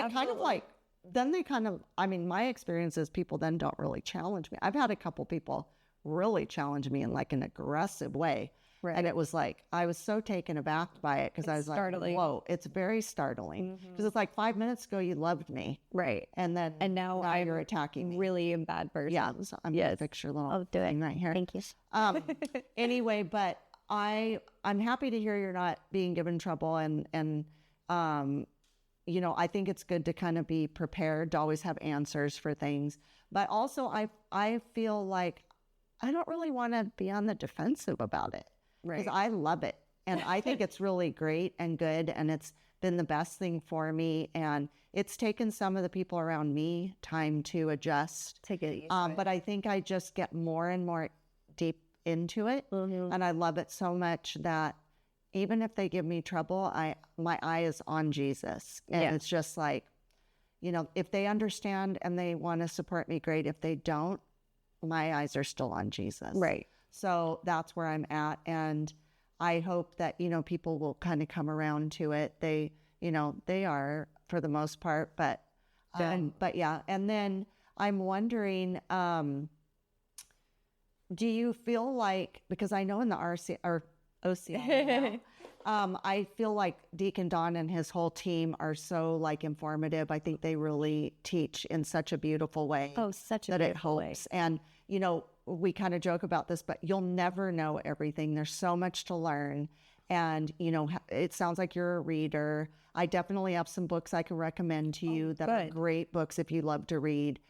my experience is people then don't really challenge me. I've had a couple people really challenge me in an aggressive way. Right. And it was I was so taken aback by it because I was startling. Whoa, it's very startling. Because it's 5 minutes ago you loved me. Right. And now you're attacking me. Really a bad person. Yeah. So I'm going to fix your little thing right here. Thank you. Anyway, but I'm happy to hear you're not being given trouble and I think it's good to kind of be prepared to always have answers for things. But also I feel I don't really want to be on the defensive about it. Because I love it. And I think it's really great and good. And it's been the best thing for me. And it's taken some of the people around me time to adjust. Take it easy. But I think I just get more and more deep into it. And I love it so much that even if they give me trouble, my eye is on Jesus. And it's just like, you know, if they understand and they want to support me, great. If they don't, my eyes are still on Jesus. Right. So that's where I'm at. And I hope that, you know, people will kind of come around to it. They, you know, they are for the most part, but yeah. And then I'm wondering, do you feel like, because I know in the RC or OCL, I feel like Deacon Don and his whole team are so like informative. I think they really teach in such a beautiful way. Oh, such a that beautiful it helps. And, you know, we kind of joke about this, but you'll never know everything. There's so much to learn. And, you know, it sounds like you're a reader. I definitely have some books I can recommend to you that are great books if you love to read,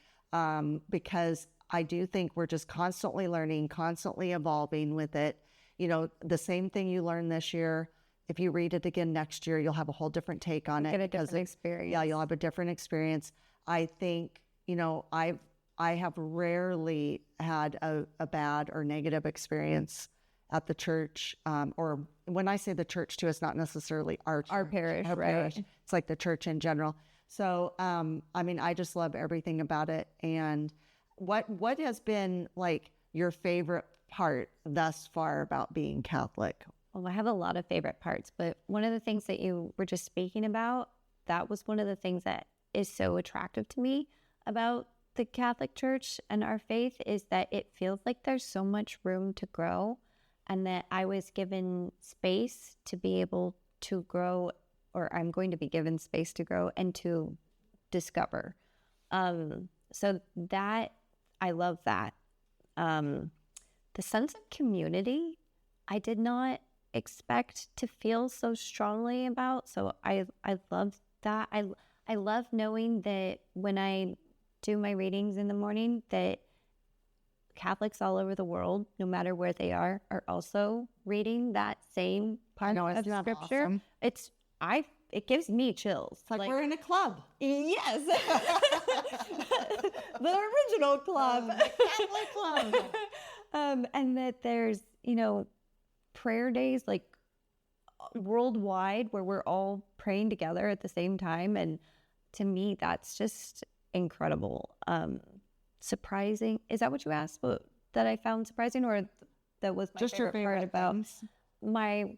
because I do think we're just constantly learning, constantly evolving with it. You know, the same thing you learn this year, if you read it again next year, you'll have a whole different take on it. Get a different experience. Yeah, you'll have a different experience. I think, you know, I have rarely had a bad or negative experience at the church, or when I say the church too, it's not necessarily our parish, right? Parish. It's like the church in general. So, I mean, I just love everything about it. And what has been like your favorite part thus far about being Catholic? Well, I have a lot of favorite parts, but one of the things that you were just speaking about, that was one of the things that is so attractive to me about the Catholic Church and our faith, is that it feels like there's so much room to grow, and that I was given space to be able to grow, or I'm going to be given space to grow and to discover. So that, I love that. The sense of community, I did not expect to feel so strongly about. So I love that. I love knowing that when I do my readings in the morning, that Catholics all over the world, no matter where they are also reading that same part of Scripture. Awesome? It gives me chills. It's like we're in a club. Yes. The original club. The Catholic club. And that there's, you know, prayer days like worldwide where we're all praying together at the same time. And to me, that's just incredible. Surprising. Is that what you asked? That I found surprising, or that was my just favorite your favorite part about things? My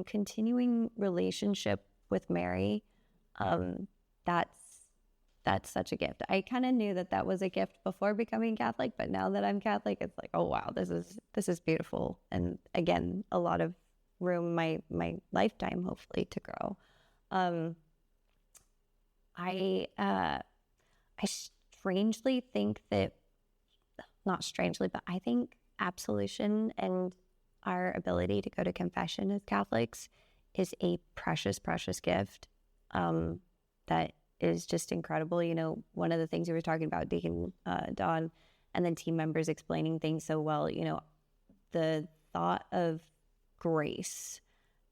continuing relationship with Mary? That's such a gift. I kind of knew that was a gift before becoming Catholic, but now that I'm Catholic, it's like, oh wow, this is beautiful. And again, a lot of room my lifetime hopefully to grow. I strangely think that, not strangely, but I think absolution and our ability to go to confession as Catholics is a precious, precious gift that is just incredible. You know, one of the things we were talking about, Deacon Don and then team members explaining things so well, you know, the thought of grace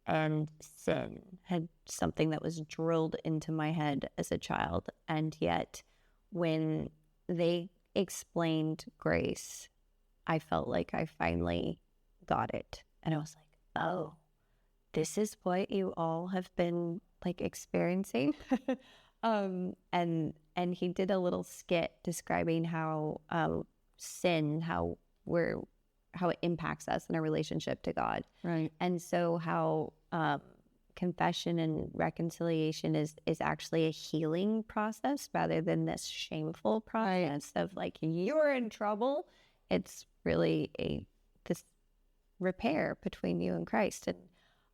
and sin had something that was drilled into my head as a child. And yet when they explained grace, I felt like I finally got it. And I was like, oh, this is what you all have been like experiencing. And he did a little skit describing how sin, how it impacts us in our relationship to God. Right. And so how confession and reconciliation is actually a healing process rather than this shameful process of like, you're in trouble. It's really this repair between you and Christ. And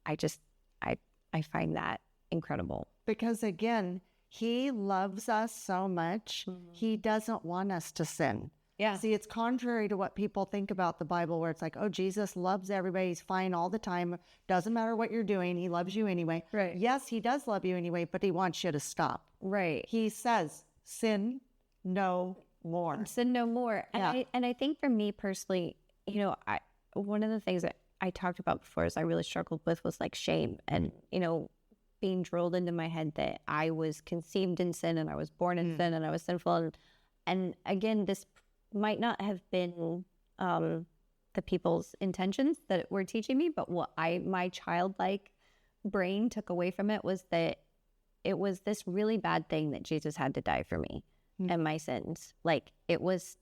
I find that incredible. Because again, he loves us so much. Mm-hmm. He doesn't want us to sin. Yeah. See, it's contrary to what people think about the Bible, where it's like, oh, Jesus loves everybody. He's fine all the time. Doesn't matter what you're doing. He loves you anyway. Right. Yes, he does love you anyway, but he wants you to stop. Right. He says, sin no more. Sin no more. And, yeah. I think for me personally, you know, one of the things that I talked about before is I really struggled with was like shame and, being drilled into my head that I was conceived in sin and I was born in sin and I was sinful. And again, this might not have been the people's intentions that were teaching me, but what my childlike brain took away from it was that it was this really bad thing that Jesus had to die for me and my sins. Like it was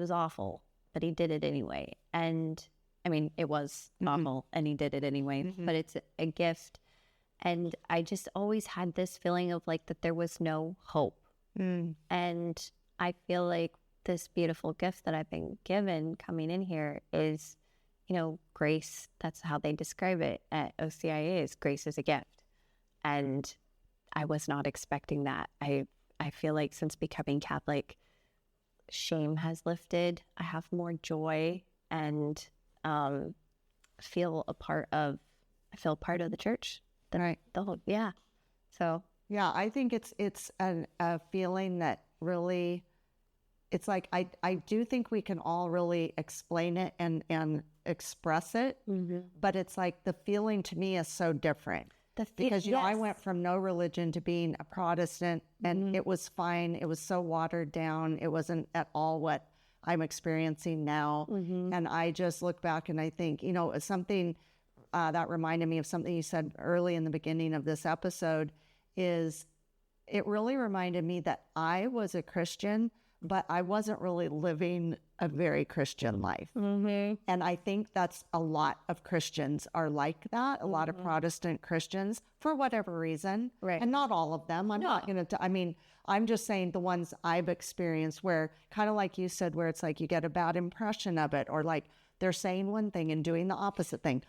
awful, but he did it anyway. And I mean, it was awful and he did it anyway, but it's a gift. And I just always had this feeling of like that there was no hope. And I feel like this beautiful gift that I've been given coming in here is, grace. That's how they describe it at OCIA, is grace is a gift. And I was not expecting that. I feel like since becoming Catholic, shame has lifted. I have more joy and feel part of the church. Right. So yeah, I think it's a feeling that really, it's like I do think we can all really explain it and express it, but it's like the feeling to me is so different. Because I went from no religion to being a Protestant, and it was fine. It was so watered down. It wasn't at all what I'm experiencing now. And I just look back and I think, it's something that reminded me of something you said early in the beginning of this episode. Is it really reminded me that I was a Christian, but I wasn't really living a very Christian life. And I think that's a lot of Christians are like that. A lot of Protestant Christians, for whatever reason. Right. And not all of them. I'm not going to, I'm just saying the ones I've experienced where, kind of like you said, where it's like you get a bad impression of it, or like they're saying one thing and doing the opposite thing.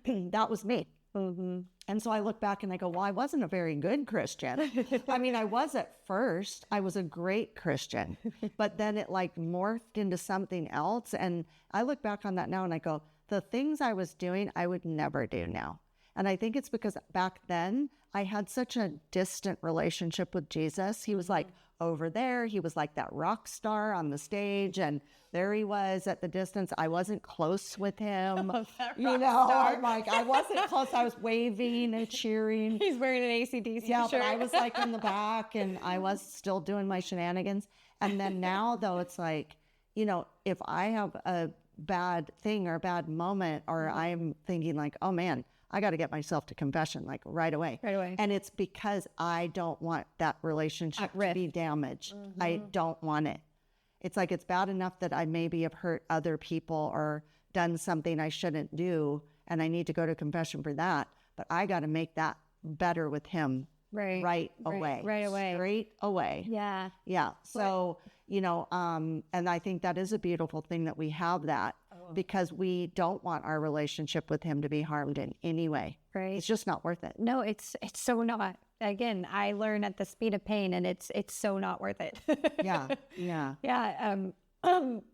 That was me. And so I look back and I go, well, I wasn't a very good Christian. I was at first. I was a great Christian. But then it like morphed into something else. And I look back on that now and I go, the things I was doing, I would never do now. And I think it's because back then I had such a distant relationship with Jesus. He was like over there. He was like that rock star on the stage. And there he was at the distance. I wasn't close with him. I'm like, I wasn't close. I was waving and cheering. He's wearing an AC/DC shirt. But I was like in the back and I was still doing my shenanigans. And then now though, it's like, if I have a bad thing or a bad moment, or I'm thinking like, oh man, I got to get myself to confession like right away. And it's because I don't want that relationship to be damaged. I don't want it. It's like, it's bad enough that I maybe have hurt other people or done something I shouldn't do, and I need to go to confession for that. But I got to make that better with him right away. Straight away. Yeah. So, and I think that is a beautiful thing that we have that, because we don't want our relationship with him to be harmed in any way. It's just not worth it. No, it's so not. Again, I learn at the speed of pain, and it's so not worth it. Yeah.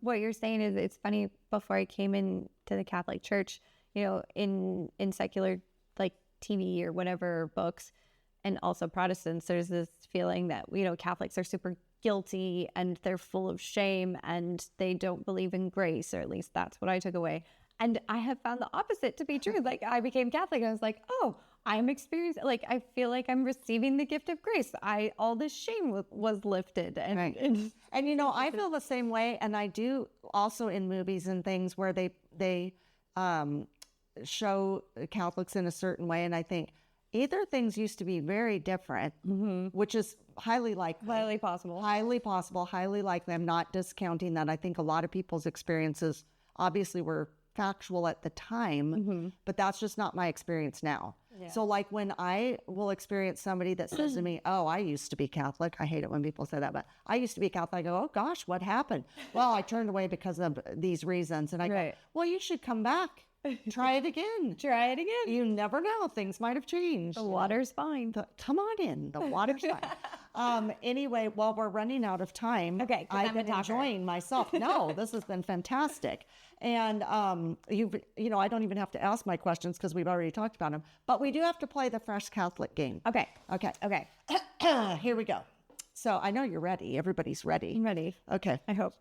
What you're saying is, it's funny. Before I came into the Catholic Church, in secular like TV or whatever books, and also Protestants, there's this feeling that Catholics are super guilty and they're full of shame and they don't believe in grace, or at least that's what I took away. And I have found the opposite to be true. Like, I became Catholic, I was like, oh, I'm experiencing, like, I feel like I'm receiving the gift of grace. All this shame was lifted. And, and I feel the same way. And I do also in movies and things where they show Catholics in a certain way. And I think either things used to be very different, which is highly likely. Highly possible. Highly likely. I'm not discounting that. I think a lot of people's experiences obviously were factual at the time, but that's just not my experience now. So like when I will experience somebody that says to me, oh, I used to be Catholic. I hate it when people say that, but I used to be Catholic. I go, oh gosh, what happened? Well, I turned away because of these reasons. And I go, well, you should come back. Try it again. You never know. Things might have changed. The water's fine. Come on in. The water's fine. Anyway, while we're running out of time, I've been enjoying myself. No, this has been fantastic. And I don't even have to ask my questions because we've already talked about them. But we do have to play the Fresh Catholic game. Okay. Here we go. So I know you're ready. Everybody's ready. I'm ready. Okay. I hope.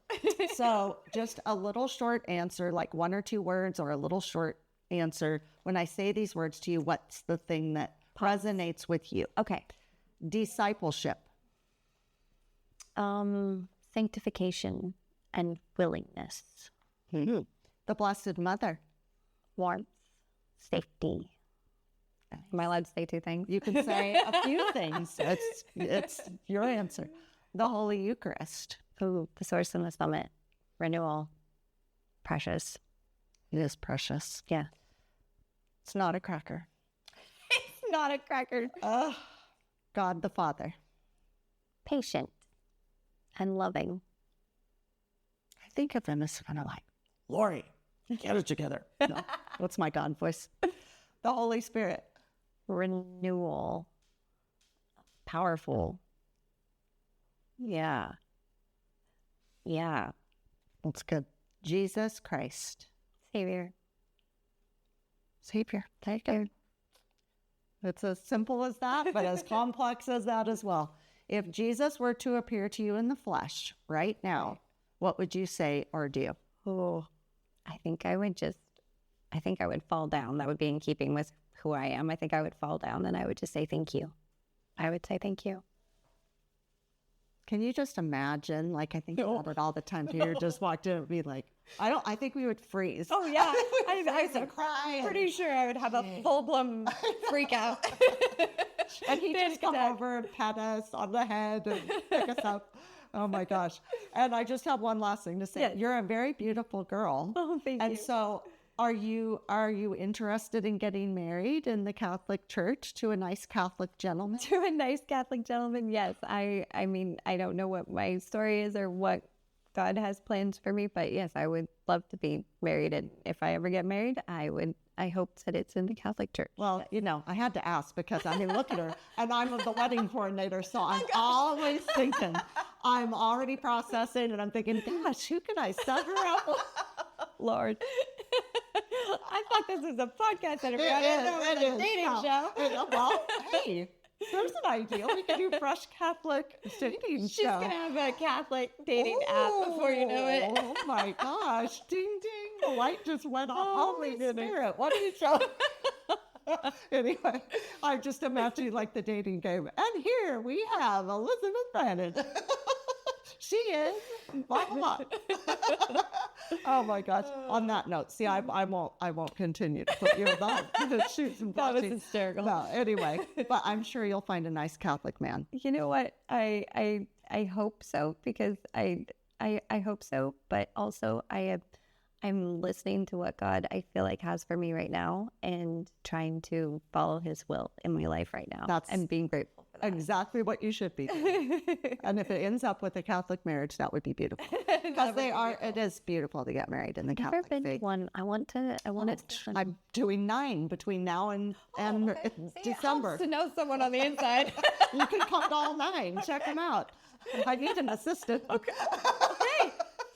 So just a little short answer, like 1 or 2 words, or a little short answer. When I say these words to you, what's the thing that resonates with you? Okay. Discipleship. Sanctification and willingness. The Blessed Mother. Warmth. Safety. Am I allowed to say 2 things? You can say a few things. It's your answer. The Holy Eucharist. Ooh, the source and the summit. Renewal. Precious. It is precious. Yeah. It's not a cracker. It's not a cracker. God the Father. Patient and loving. I think of him as kind of like, Lori, get it together. No, that's my God voice. The Holy Spirit. Renewal. Powerful. Yeah. Yeah. That's good. Jesus Christ. Savior. Savior. Thank you. It's as simple as that, but as complex as that as well. If Jesus were to appear to you in the flesh right now, what would you say or do? Oh, I think I would fall down. That would be in keeping with who I am. I think I would fall down and I would just say thank you. I would say thank you. Can you just imagine? Like, I think about it all the time. Peter just walked in and be like, I think we would freeze. Oh, yeah. I would cry. Pretty sure I would have a full-blown freak out. And he'd just come over and pat us on the head and pick us up. Oh, my gosh. And I just have one last thing to say. Yes. You're a very beautiful girl. Oh, thank you. And so are you interested in getting married in the Catholic Church to a nice Catholic gentleman? To a nice Catholic gentleman, yes. I mean, I don't know what my story is or what God has plans for me, but yes, I would love to be married. And if I ever get married, I hope that it's in the Catholic Church. Well, you know, I had to ask because, I mean, look at her. And I'm the wedding coordinator, so I'm always thinking, I'm already processing, and I'm thinking, gosh, who can I set her up? Lord. I thought this was a podcast that It is. a dating show. Well, hey, there's an idea. We can do fresh Catholic dating She's show. going to have a Catholic dating app before you know it. Oh my gosh. Ding, ding. The light just went off. Oh, Holy my goodness. Spirit. What are you showing? Anyway, I'm just imagining like the dating game. And here we have Elizabeth Brannan. She is. Blah, blah, blah. Oh my gosh. On that note, see, I won't continue to put you in that. Shoot some That was boxing. hysterical. No, anyway, but I'm sure you'll find a nice Catholic man. You know what? I hope so, because I hope so, but also I'm listening to what God I feel like has for me right now and trying to follow his will in my life right now. And being grateful for that. Exactly what you should be doing. And if it ends up with a Catholic marriage, that would be beautiful. Because it is beautiful to get married in the I've Catholic never been faith. to one. I want to. I'm doing 9 between now and December. to know someone on the inside. You can count all 9. Check them out. I need an assistant. Okay.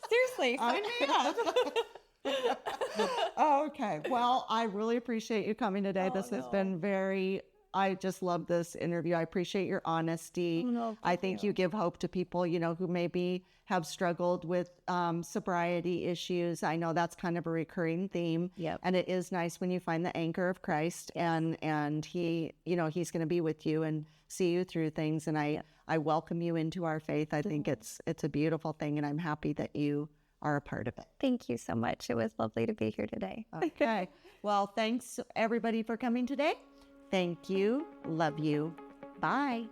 Seriously. I need Okay. Well, I really appreciate you coming today. This has been I just love this interview. I appreciate your honesty. I think you give hope to people, who maybe have struggled with sobriety issues. I know that's kind of a recurring theme. Yep. And it is nice when you find the anchor of Christ and he, he's going to be with you and see you through things. And I welcome you into our faith. I think it's a beautiful thing, and I'm happy that you are a part of it. Thank you so much. It was lovely to be here today. Okay. Well, thanks everybody for coming today. Thank you. Love you. Bye.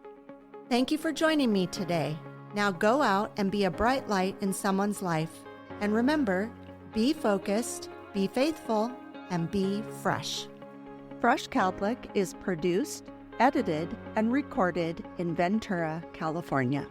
Thank you for joining me today. Now go out and be a bright light in someone's life. And remember, be focused, be faithful, and be fresh. Fresh Catholic is produced, edited, and recorded in Ventura, California.